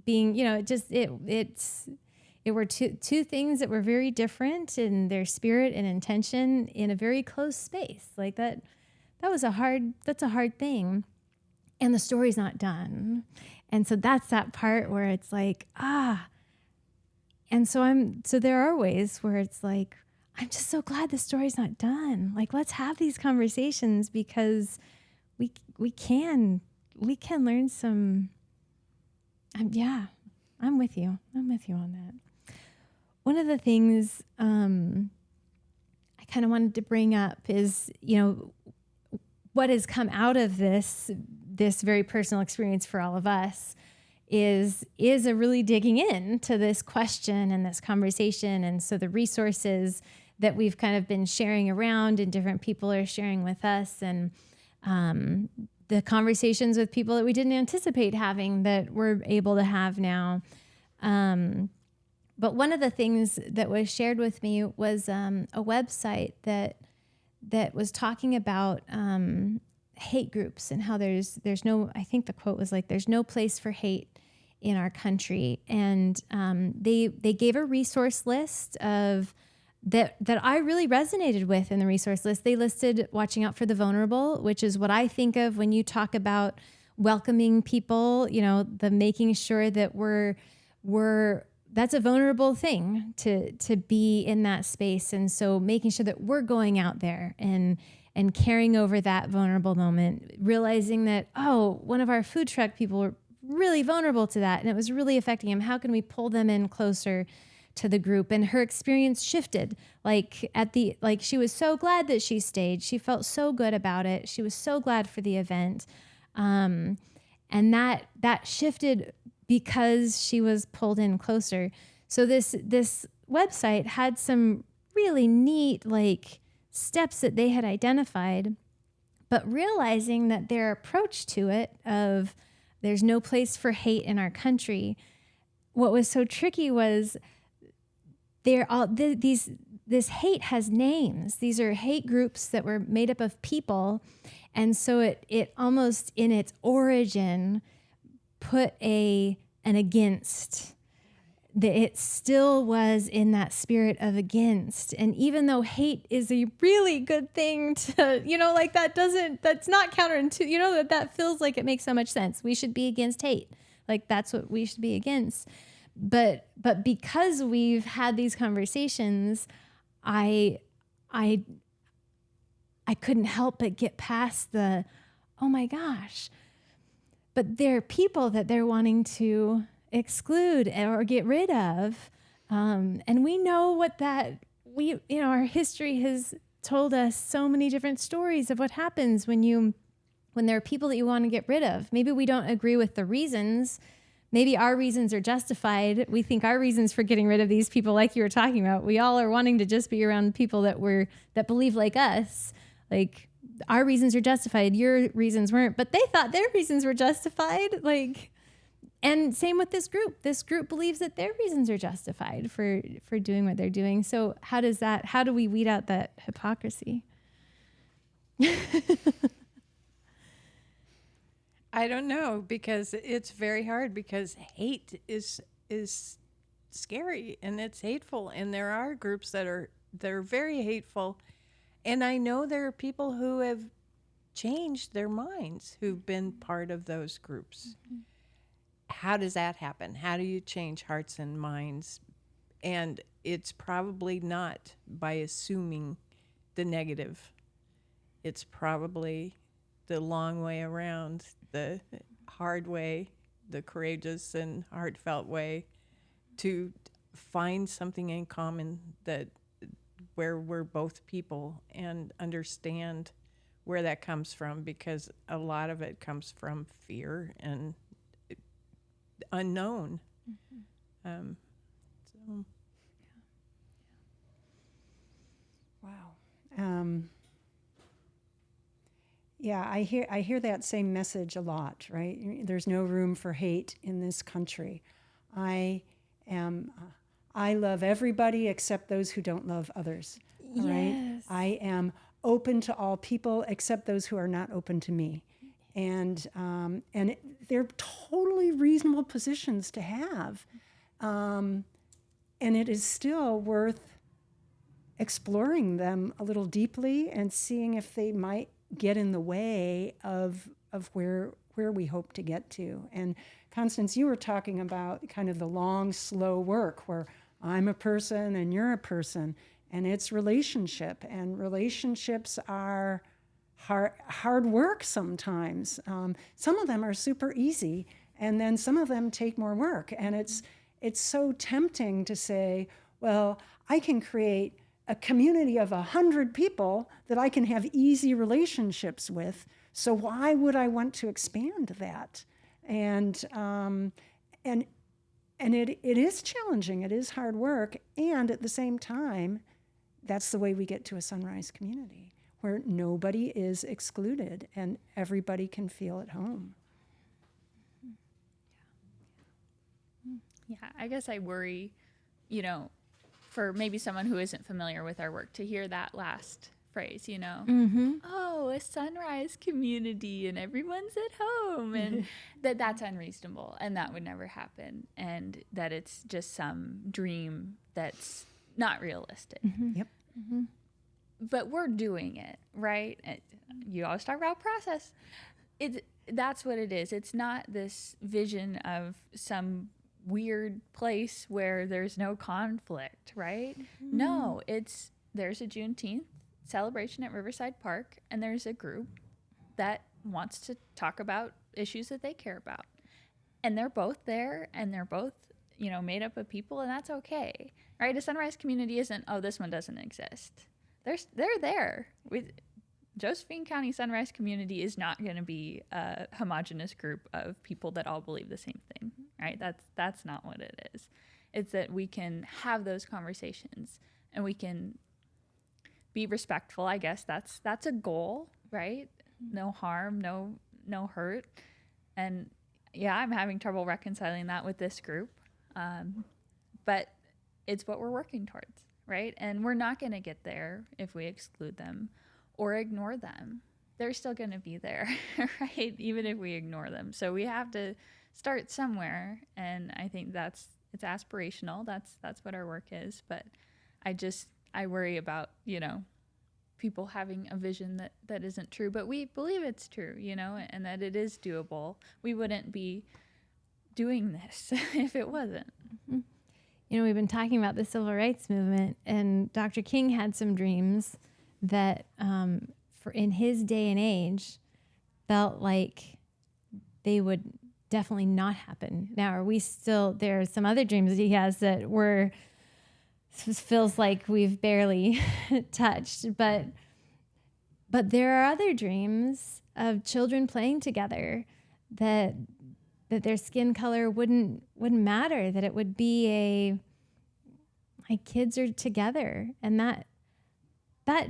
being, it were two things that were very different in their spirit and intention in a very close space. Like that's a hard thing. And the story's not done. And so that's that part where it's like, and so there are ways where it's like, I'm just so glad the story's not done. Like, let's have these conversations because we can learn some. I'm with you. I'm with you on that. One of the things I kind of wanted to bring up is, what has come out of this very personal experience for all of us is a really digging in to this question and this conversation. And so the resources that we've kind of been sharing around and different people are sharing with us, and the conversations with people that we didn't anticipate having that we're able to have now. But one of the things that was shared with me was a website that was talking about hate groups and how there's no, I think the quote was like, there's no place for hate in our country. And they gave a resource list of that I really resonated with in the resource list. They listed watching out for the vulnerable, which is what I think of when you talk about welcoming people, the making sure that we're that's a vulnerable thing to be in that space. And so making sure that we're going out there and carrying over that vulnerable moment, realizing that, one of our food truck people were really vulnerable to that and it was really affecting him. How can we pull them in closer to the group? And her experience shifted. She was so glad that she stayed. She felt so good about it. She was so glad for the event. And that shifted because she was pulled in closer. So this website had some really neat steps that they had identified, but realizing that their approach to it of there's no place for hate in our country, what was so tricky was this hate has names. These are hate groups that were made up of people. And so it almost in its origin put an against, that it still was in that spirit of against. And even though hate is a really good thing to, that's not counterintuitive, that feels like it makes so much sense. We should be against hate. That's what we should be against. But because we've had these conversations, I couldn't help but get past the, oh my gosh, but there are people that they're wanting to exclude or get rid of. And we know our history has told us so many different stories of what happens when there are people that you want to get rid of. Maybe we don't agree with the reasons. Maybe our reasons are justified. We think our reasons for getting rid of these people, like you were talking about, we all are wanting to just be around people that believe like us. Our reasons are justified. Your reasons weren't, but they thought their reasons were justified. And same with this group. This group believes that their reasons are justified for doing what they're doing. So how do we weed out that hypocrisy? I don't know, because it's very hard, because hate is scary and it's hateful, and there are groups that are very hateful. And I know there are people who have changed their minds who've been part of those groups. Mm-hmm. How does that happen? How do you change hearts and minds? And it's probably not by assuming the negative. It's probably the long way around, the hard way, the courageous and heartfelt way, to find something in common where we're both people, and understand where that comes from, because a lot of it comes from fear and unknown. Mm-hmm. Wow. Yeah, I hear that same message a lot, right? There's no room for hate in this country. I love everybody except those who don't love others. Yes. Right? I am open to all people except those who are not open to me. And they're totally reasonable positions to have. And it is still worth exploring them a little deeply and seeing if they might get in the way of where we hope to get to. And Constance, you were talking about kind of the long, slow work where I'm a person and you're a person, and it's relationship, and relationships are hard work sometimes. Some of them are super easy, and then some of them take more work. And it's so tempting to say, well, I can create a community of 100 people that I can have easy relationships with. So why would I want to expand that? And it is challenging. It is hard work. And at the same time, that's the way we get to a sunrise community where nobody is excluded and everybody can feel at home. Yeah, I guess I worry, for maybe someone who isn't familiar with our work to hear that last phrase, oh, a sunrise community and everyone's at home, and that's unreasonable and that would never happen, and that it's just some dream that's not realistic. Yep. But we're doing it, right? You always talk about process. That's what it is. It's not this vision of some weird place where there's no conflict, right? No, there's a Juneteenth celebration at Riverside Park, and there's a group that wants to talk about issues that they care about. And they're both there, and they're both, made up of people, and that's okay, right? A sunrise community isn't, oh, this one doesn't exist. They're there. Josephine County Sunrise Community is not going to be a homogeneous group of people that all believe the same thing, right? That's not what it is. It's that we can have those conversations and we can be respectful. I guess that's a goal, right? No harm, no hurt. And yeah, I'm having trouble reconciling that with this group. But it's what we're working towards, right? And we're not going to get there if we exclude them or ignore them. They're still going to be there, right? Even if we ignore them. So we have to start somewhere. And I think it's aspirational. That's what our work is. But I worry about, people having a vision that isn't true, but we believe it's true, and that it is doable. We wouldn't be doing this if it wasn't. Mm-hmm. We've been talking about the civil rights movement, and Dr. King had some dreams that for in his day and age felt like they would definitely not happen. Now, there are some other dreams that he has that feels like we've barely touched, but there are other dreams of children playing together that their skin color wouldn't matter, that it would be my kids are together, and that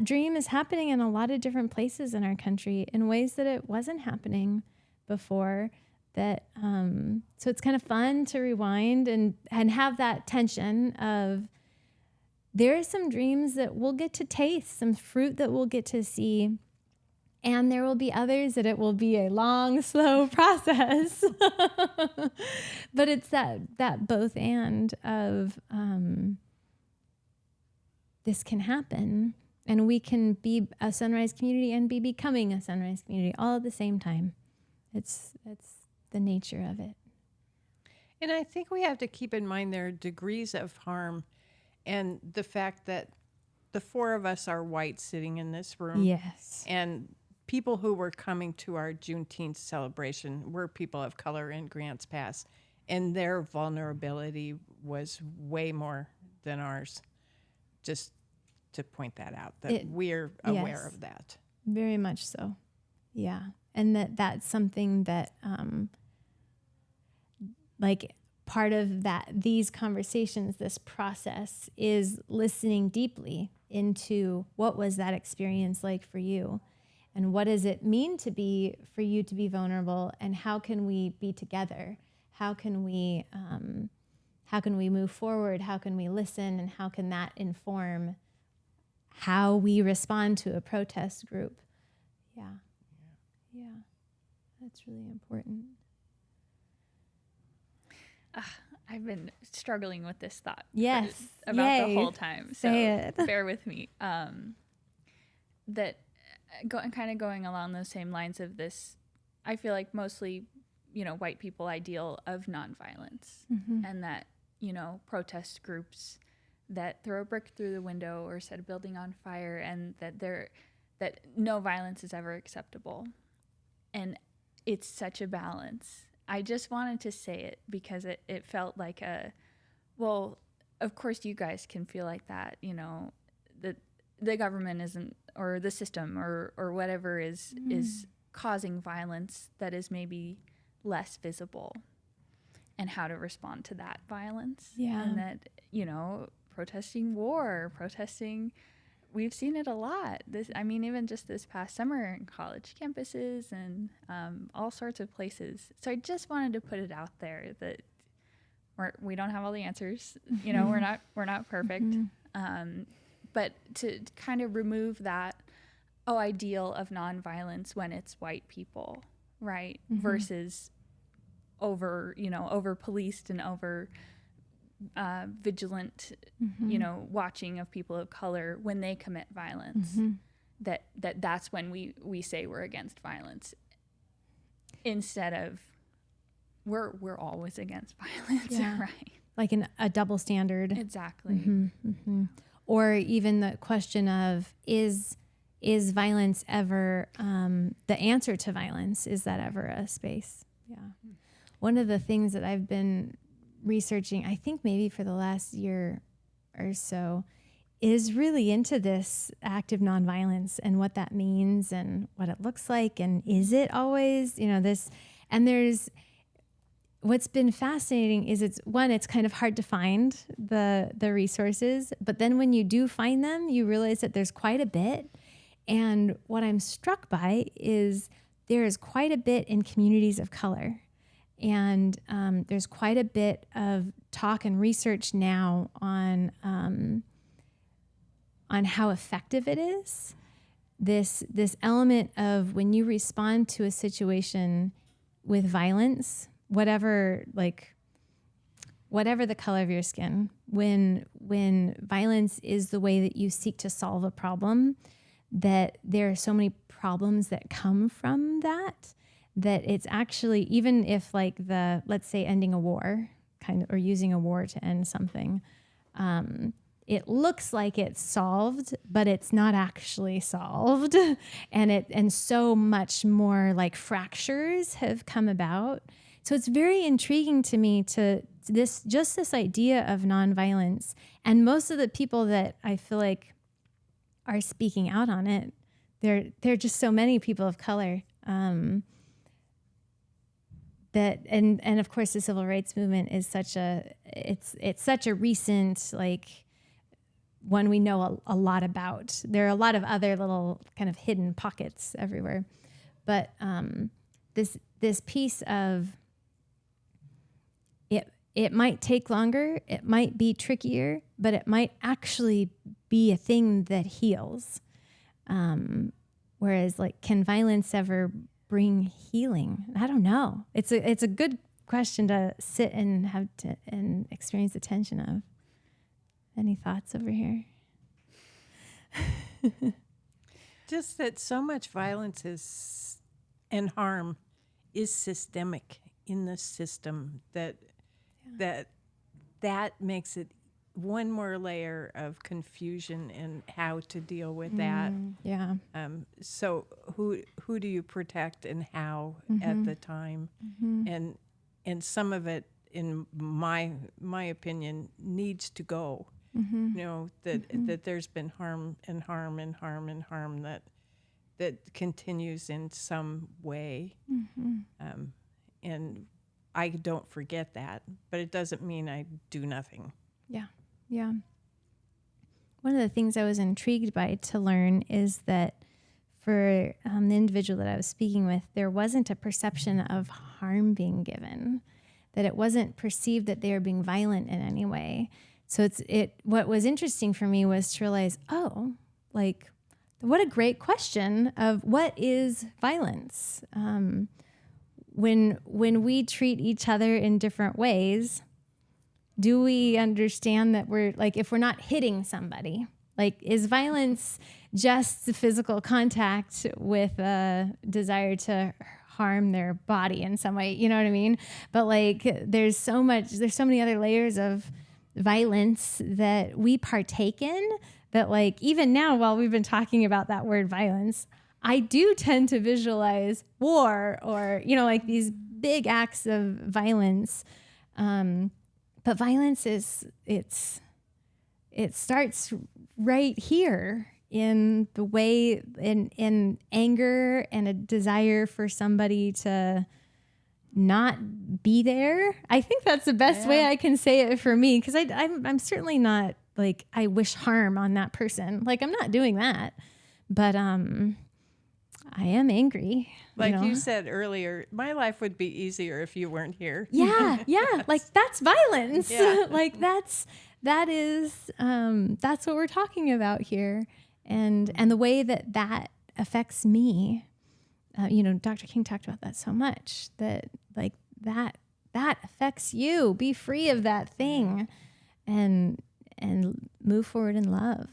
dream is happening in a lot of different places in our country in ways that it wasn't happening before. That so it's kind of fun to rewind and have that tension of there are some dreams that we'll get to taste, some fruit that we'll get to see, and there will be others that it will be a long, slow process. But it's that both and of this can happen, and we can be a sunrise community and be becoming a sunrise community all at the same time. It's the nature of it. And I think we have to keep in mind there are degrees of harm, and the fact that the four of us are white sitting in this room. Yes. And people who were coming to our Juneteenth celebration were people of color in Grants Pass, and their vulnerability was way more than ours. Just to point that out, that we're aware of that. Very much so. Yeah. And that's something that, part of these conversations, this process is listening deeply into what was that experience like for you, and what does it mean for you to be vulnerable, and how can we be together? How can we move forward? How can we listen? And how can that inform how we respond to a protest group? Yeah. That's really important. I've been struggling with this thought about the whole time. So Say it. bear with me. That kind of going along those same lines of this, I feel like mostly, white people ideal of nonviolence, and that, protest groups that throw a brick through the window or set a building on fire, and that no violence is ever acceptable. And it's such a balance. I just wanted to say it because it felt like well, of course you guys can feel like that, that the government isn't, or the system or whatever is causing violence that is maybe less visible, and how to respond to that violence. Yeah. And that, protesting war, we've seen it a lot. Even just this past summer in college campuses and all sorts of places. So I just wanted to put it out there that we don't have all the answers. We're not perfect. But to kind of remove that ideal of nonviolence when it's white people, right? Versus over policed and over vigilant, watching of people of color when they commit violence. That's when we say we're against violence, instead of we're always against violence, right? Like a double standard. Exactly. Or even the question of is violence ever the answer to violence? Is that ever a space? Yeah. One of the things that I've been researching, I think maybe for the last year or so, is really into this active nonviolence and what that means and what it looks like, and is it always, this. And there's what's been fascinating is it's kind of hard to find the resources, but then when you do find them, you realize that there's quite a bit. And what I'm struck by is there is quite a bit in communities of color. And there's quite a bit of talk and research now on how effective it is. This element of when you respond to a situation with violence, whatever the color of your skin, when violence is the way that you seek to solve a problem, that there are so many problems that come from that it's actually, even if let's say ending a war or using a war to end something, it looks like it's solved, but it's not actually solved. And so much more fractures have come about. So it's very intriguing to me to this idea of nonviolence. And most of the people that I feel like are speaking out on it, there are just so many people of color. That and of course the civil rights movement is such a recent one we know a lot about. There are a lot of other little kind of hidden pockets everywhere, but this piece of it might take longer, it might be trickier, but it might actually be a thing that heals. Whereas can violence ever bring healing? I don't know. It's a good question to sit and and experience the tension of. Any thoughts over here? Just that so much violence and harm is systemic in the system that makes it one more layer of confusion in how to deal with that. Yeah. So who do you protect and how at the time? And some of it, in my opinion, needs to go. That there's been harm that continues in some way. And I don't forget that, but it doesn't mean I do nothing. Yeah. One of the things I was intrigued by to learn is that for the individual that I was speaking with, there wasn't a perception of harm being given, that it wasn't perceived that they were being violent in any way. So what was interesting for me was to realize, what a great question of what is violence? When we treat each other in different ways, do we understand that we're if we're not hitting somebody, is violence, just the physical contact with a desire to harm their body in some way, you know what I mean? But like, there's so many other layers of violence that we partake in that, like, even now, while we've been talking about that word violence, I do tend to visualize war or, you know, like these big acts of violence. But violence it starts right here in the way, in anger and a desire for somebody to not be there. I think that's the best way I can say it for me, because I'm certainly not like, I wish harm on that person. Like, I'm not doing that, but I am angry. Like you know? you said earlier, my life would be easier if you weren't here. Yeah, like that's violence. Yeah. Like that's what we're talking about here, and the way that affects me. You know, Dr. King talked about that so much, that like that affects you. Be free of that thing, and move forward in love.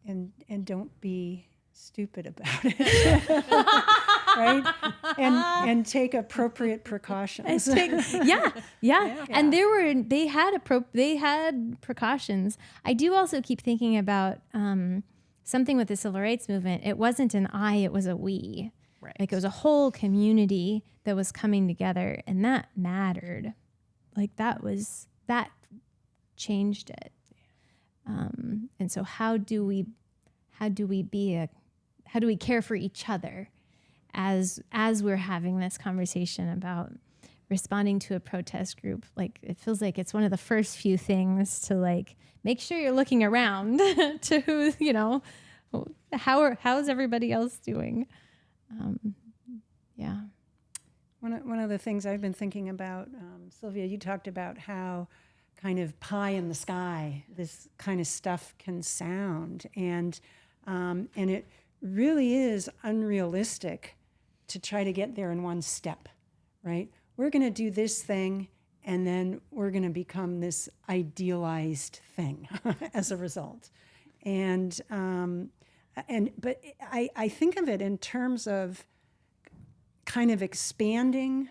And don't be stupid about it, right? And take appropriate precautions. Yeah. And they had precautions. I do also keep thinking about something with the civil rights movement. It wasn't an I, it was a we. Right. Like, it was a whole community that was coming together, and that mattered. Like, that changed it. And so how do we care for each other as we're having this conversation about responding to a protest group? Like, it feels like it's one of the first few things to, like, make sure you're looking around to who, you know, how's everybody else doing? Yeah. One of the things I've been thinking about, Sylvia, you talked about how kind of pie in the sky this kind of stuff can sound, and it really is unrealistic to try to get there in one step, right? We're going to do this thing, and then we're going to become this idealized thing as a result. But I think of it in terms of kind of expanding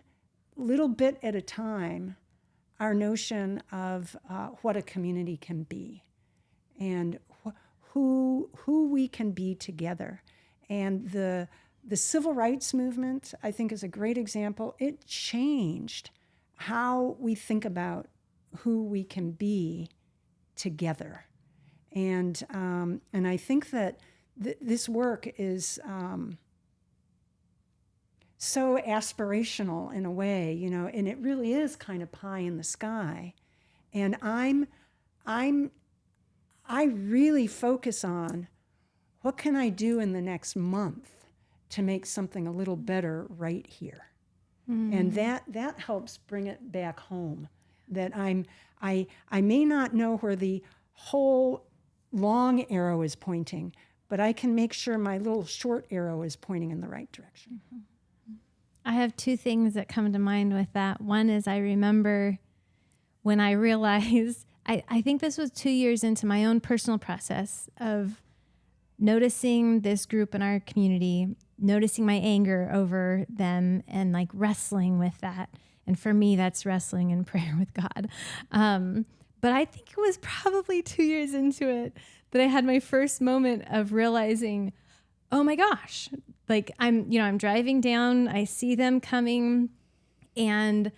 little bit at a time our notion of what a community can be, and who we can be together. And the civil rights movement, I think, is a great example. It changed how we think about who we can be together. And I think that this work is so aspirational in a way, you know, and it really is kind of pie in the sky. And I really focus on what can I do in the next month to make something a little better right here. And that helps bring it back home. That I may not know where the whole long arrow is pointing, but I can make sure my little short arrow is pointing in the right direction. I have two things that come to mind with that. One is, I remember when I realized, I think this was 2 years into my own personal process of noticing this group in our community, noticing my anger over them, and like wrestling with that. And for me, that's wrestling in prayer with God. But I think it was probably 2 years into it that I had my first moment of realizing, oh my gosh, like I'm driving down, I see them coming, and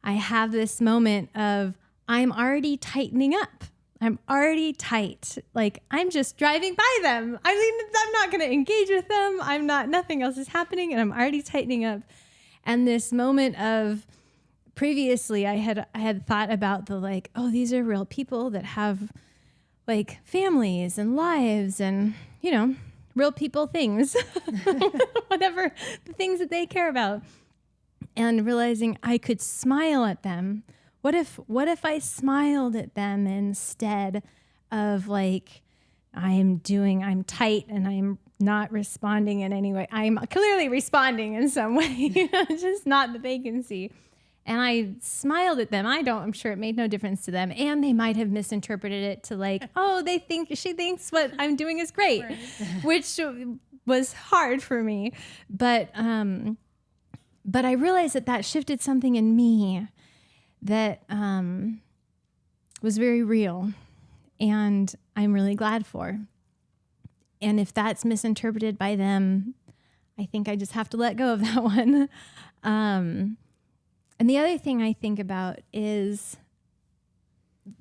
I have this moment of, I'm already tightening up. I'm already tight. Like, I'm just driving by them. I mean, I'm not going to engage with them. Nothing else is happening, and I'm already tightening up. And this moment of, previously I had thought about the, like, oh, these are real people that have like families and lives and, you know, real people things, whatever the things that they care about. And realizing I could smile at them. What if I smiled at them instead of like, I'm tight and I'm not responding in any way. I'm clearly responding in some way, just not that they can see. And I smiled at them. I'm sure it made no difference to them. And they might have misinterpreted it to like, oh, she thinks what I'm doing is great, which was hard for me. But I realized that shifted something in me that was very real, and I'm really glad for. And if that's misinterpreted by them, I think I just have to let go of that one. And the other thing I think about is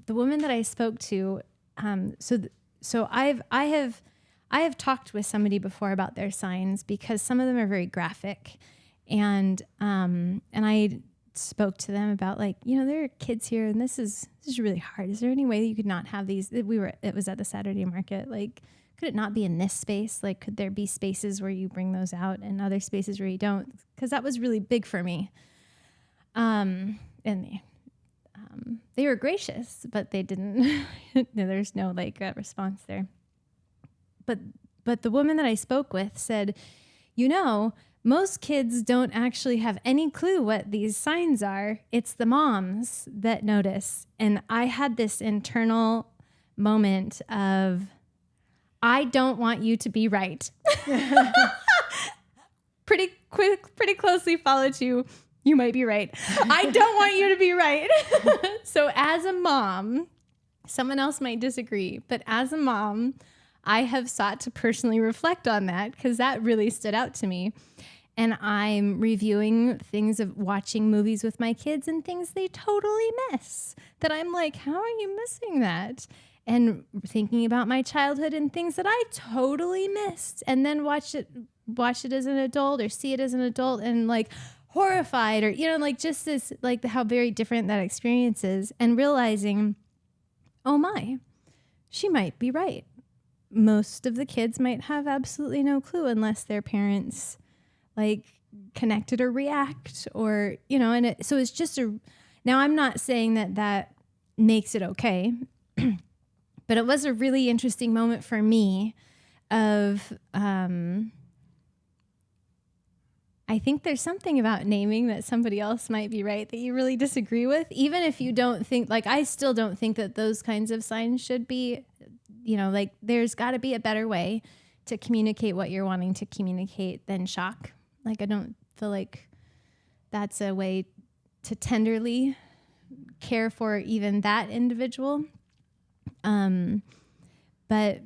the woman that I spoke to. So I have talked with somebody before about their signs because some of them are very graphic, and I spoke to them about like, there are kids here and this is really hard. Is there any way that you could not have these? It was at the Saturday market. Like, could it not be in this space? Like, could there be spaces where you bring those out and other spaces where you don't? Because that was really big for me. And they were gracious, but they didn't. There's no response there. But the woman that I spoke with said, most kids don't actually have any clue what these signs are. It's the moms that notice. And I had this internal moment of, I don't want you to be right. Pretty closely followed to, you might be right. I don't want you to be right. So as a mom, someone else might disagree, but as a mom, I have sought to personally reflect on that because that really stood out to me. And I'm reviewing things of watching movies with my kids and things they totally miss that I'm like, how are you missing that? And thinking about my childhood and things that I totally missed, and then watch it as an adult or see it as an adult and like horrified or, just this, like how very different that experience is, and realizing, oh my, she might be right. Most of the kids might have absolutely no clue unless their parents like connected or react or, so it's just now I'm not saying that makes it okay, but it was a really interesting moment for me of, I think there's something about naming that somebody else might be right that you really disagree with, even if you don't think, like, I still don't think that those kinds of signs should be, there's got to be a better way to communicate what you're wanting to communicate than shock. Like, I don't feel like that's a way to tenderly care for even that individual. But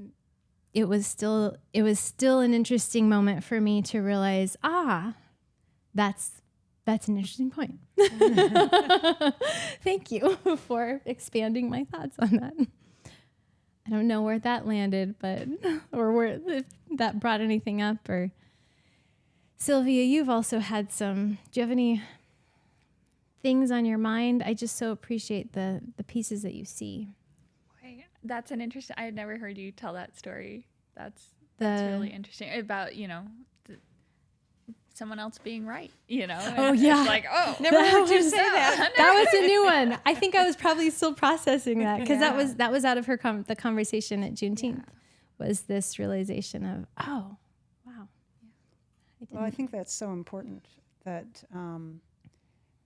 it was still an interesting moment for me to realize, that's an interesting point. Thank you for expanding my thoughts on that. I don't know where that landed, or where if that brought anything up. Or Sylvia, you've also had do you have any things on your mind? I just so appreciate the pieces that you see. That's an interesting, I had never heard you tell that story. That's really interesting about, someone else being right, Oh yeah. It's like, never heard you say that. That was a new one. I think I was probably still processing that because that was out of her the conversation at Juneteenth was this realization of, oh, wow. Well, I think that's so important that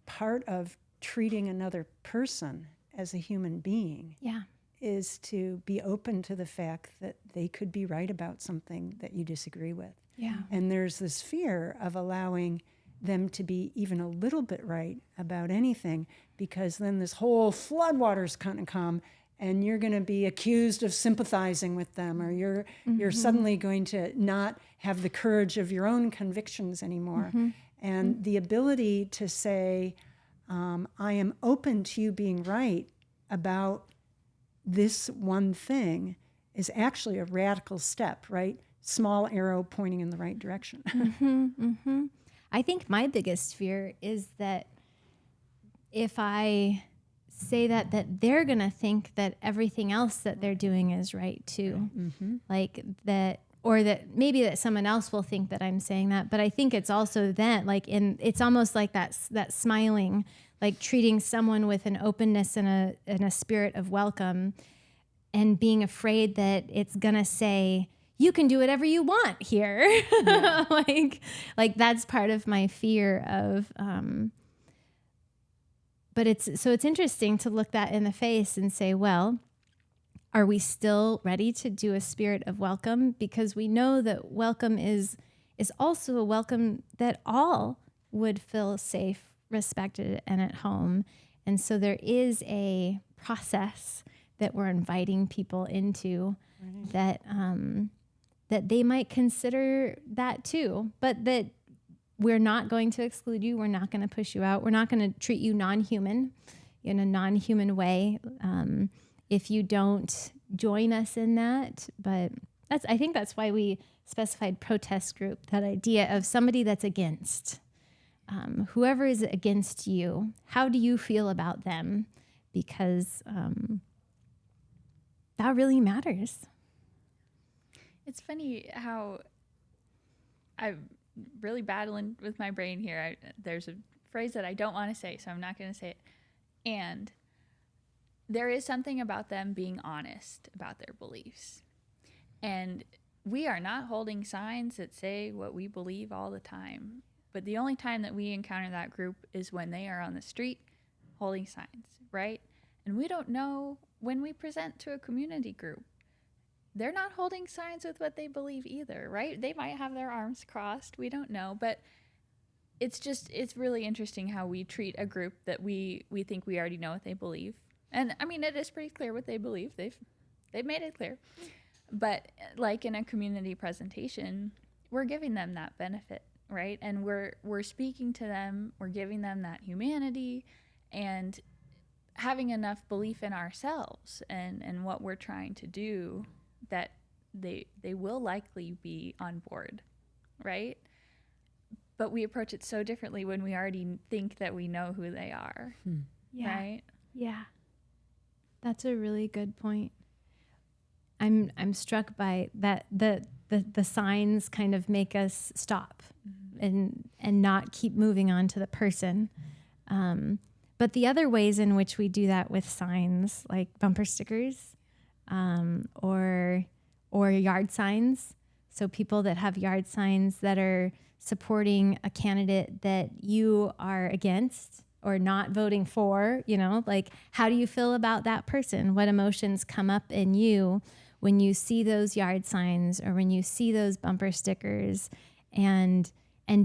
part of treating another person as a human being is to be open to the fact that they could be right about something that you disagree with. Yeah. And there's this fear of allowing them to be even a little bit right about anything, because then this whole floodwater's going to come and you're going to be accused of sympathizing with them, or you're suddenly going to not have the courage of your own convictions anymore. And the ability to say, I am open to you being right about this one thing is actually a radical step, right? Small arrow pointing in the right direction. I think my biggest fear is that if I say that they're going to think that everything else that they're doing is right too. Like that, or that maybe that someone else will think that I'm saying that. But I think it's also that it's almost like that smiling, like treating someone with an openness and a spirit of welcome, and being afraid that it's going to say, you can do whatever you want here. like that's part of my fear of but it's interesting to look that in the face and say, well, are we still ready to do a spirit of welcome? Because we know that welcome is also a welcome that all would feel safe, respected, and at home. And so there is a process that we're inviting people into, that they might consider that too, but that we're not going to exclude you. We're not going to push you out. We're not going to treat you non-human in a non-human way if you don't join us in that. But I think that's why we specified protest group, that idea of somebody that's against. Whoever is against you, how do you feel about them? Because that really matters. It's funny how I'm really battling with my brain here. There's a phrase that I don't want to say, so I'm not going to say it. And there is something about them being honest about their beliefs. And we are not holding signs that say what we believe all the time. But the only time that we encounter that group is when they are on the street holding signs, right? And we don't know when we present to a community group. They're not holding signs with what they believe either, right? They might have their arms crossed. We don't know. But it's really interesting how we treat a group that we think we already know what they believe. And I mean, it is pretty clear what they believe. They've made it clear. But like in a community presentation, we're giving them that benefit, right? And we're speaking to them, we're giving them that humanity, and having enough belief in ourselves and what we're trying to do that they will likely be on board, right? But we approach it so differently when we already think that we know who they are, right? Yeah. That's a really good point. I'm struck by that the signs kind of make us stop and not keep moving on to the person. But the other ways in which we do that with signs, like bumper stickers, or yard signs. So people that have yard signs that are supporting a candidate that you are against or not voting for, like, how do you feel about that person? What emotions come up in you when you see those yard signs or when you see those bumper stickers? And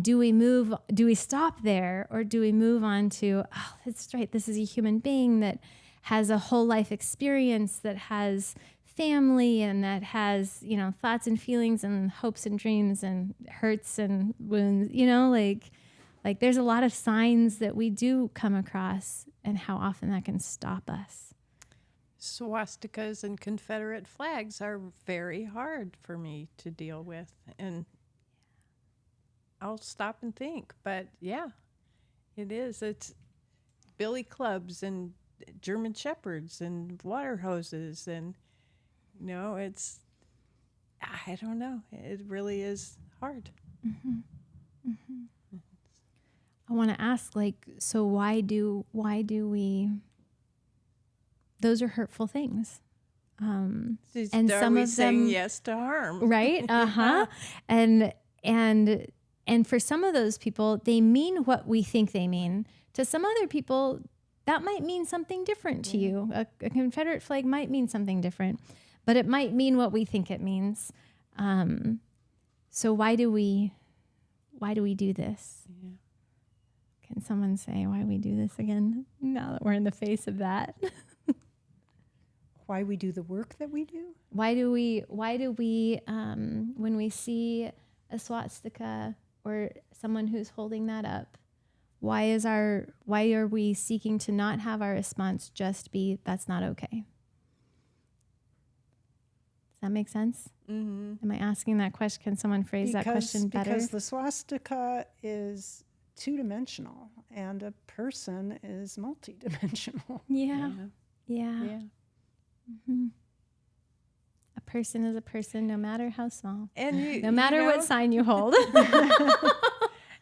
do we stop there, or do we move on to, oh, that's right, this is a human being that has a whole life experience, that has family, and that has, thoughts and feelings and hopes and dreams and hurts and wounds, like there's a lot of signs that we do come across, and how often that can stop us. Swastikas and Confederate flags are very hard for me to deal with, and I'll stop and think, but yeah, it is. It's billy clubs and German shepherds and water hoses, and it's, I don't know, it really is hard. I want to ask, so why do we, those are hurtful things. And some of saying them, yes to harm, right? And for some of those people, they mean what we think they mean. To some other people, that might mean something different to you. A Confederate flag might mean something different, but it might mean what we think it means. So why do we do this? Yeah. Can someone say why we do this again, now that we're in the face of that? Why we do the work that we do? Why do we when we see a swastika or someone who's holding that up, why are we seeking to not have our response just be, that's not okay? Does that make sense? Mm-hmm. Am I asking that question? Can someone phrase that question better? Because the swastika is two-dimensional and a person is multi-dimensional. Yeah. Mm-hmm. A person is a person, no matter how small, and no matter what sign you hold.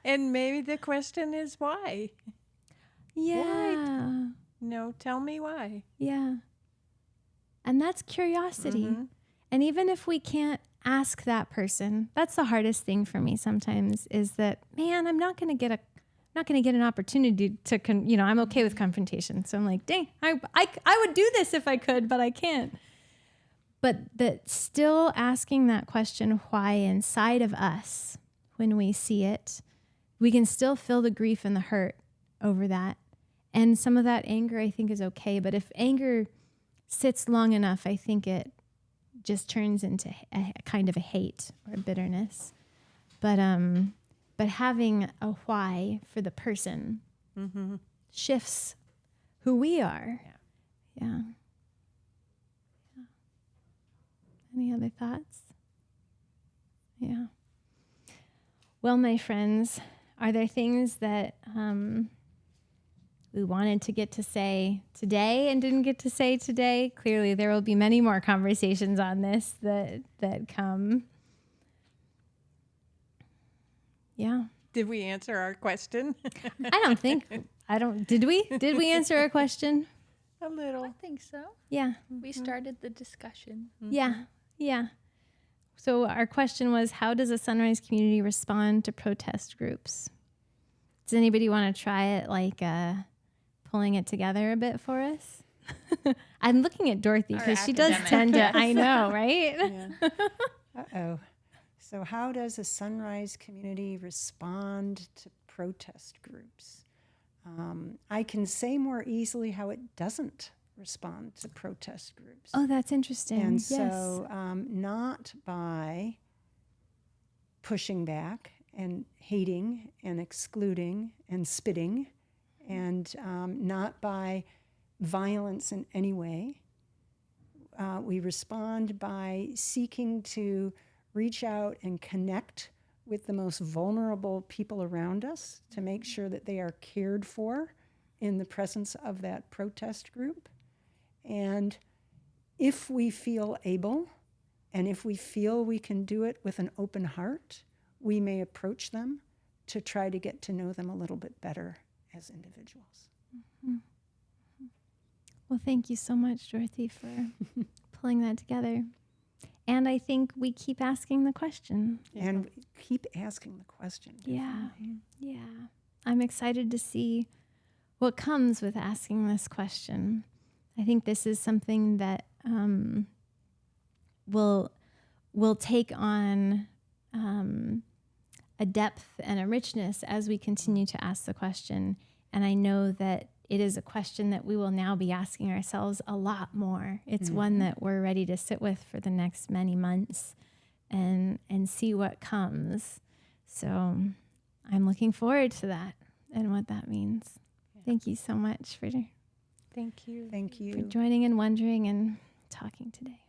And maybe the question is why? Yeah. Why? Tell me why. Yeah. And that's curiosity. Mm-hmm. And even if we can't ask that person, that's the hardest thing for me sometimes, is that, man, I'm not going to get not going to get an opportunity to, I'm okay with confrontation. So I'm like, dang, I would do this if I could, but I can't. But that still asking that question, why, inside of us, when we see it, we can still feel the grief and the hurt over that. And some of that anger, I think, is okay. But if anger sits long enough, I think it just turns into a kind of a hate or a bitterness. But having a why for the person shifts who we are. Yeah. Any other thoughts? Yeah. Well, my friends, are there things that we wanted to get to say today and didn't get to say today? Clearly, there will be many more conversations on this that come. Yeah. Did we answer our question? Did we? Did we answer our question? A little. I think so. Yeah. We started the discussion. Yeah. Yeah. So our question was, how does a Sunrise community respond to protest groups? Does anybody want to try it, pulling it together a bit for us? I'm looking at Dorothy because she does tend to, I know, right? Yeah. Uh-oh. So how does a Sunrise community respond to protest groups? I can say more easily how it doesn't respond to protest groups. Oh, that's interesting. And yes. so not by pushing back and hating and excluding and spitting, and not by violence in any way. We respond by seeking to reach out and connect with the most vulnerable people around us to make sure that they are cared for in the presence of that protest group. And if we feel able, and if we feel we can do it with an open heart, we may approach them to try to get to know them a little bit better as individuals. Mm-hmm. Well, thank you so much, Dorothy, for pulling that together. And I think we keep asking the question. And keep asking the question. Yeah. Yeah. I'm excited to see what comes with asking this question. I think this is something that will take on a depth and a richness as we continue to ask the question. And I know that it is a question that we will now be asking ourselves a lot more. It's one that we're ready to sit with for the next many months and see what comes. So I'm looking forward to that and what that means. Yeah. Thank you so much for Thank you. Thank you. for joining and wondering and talking today.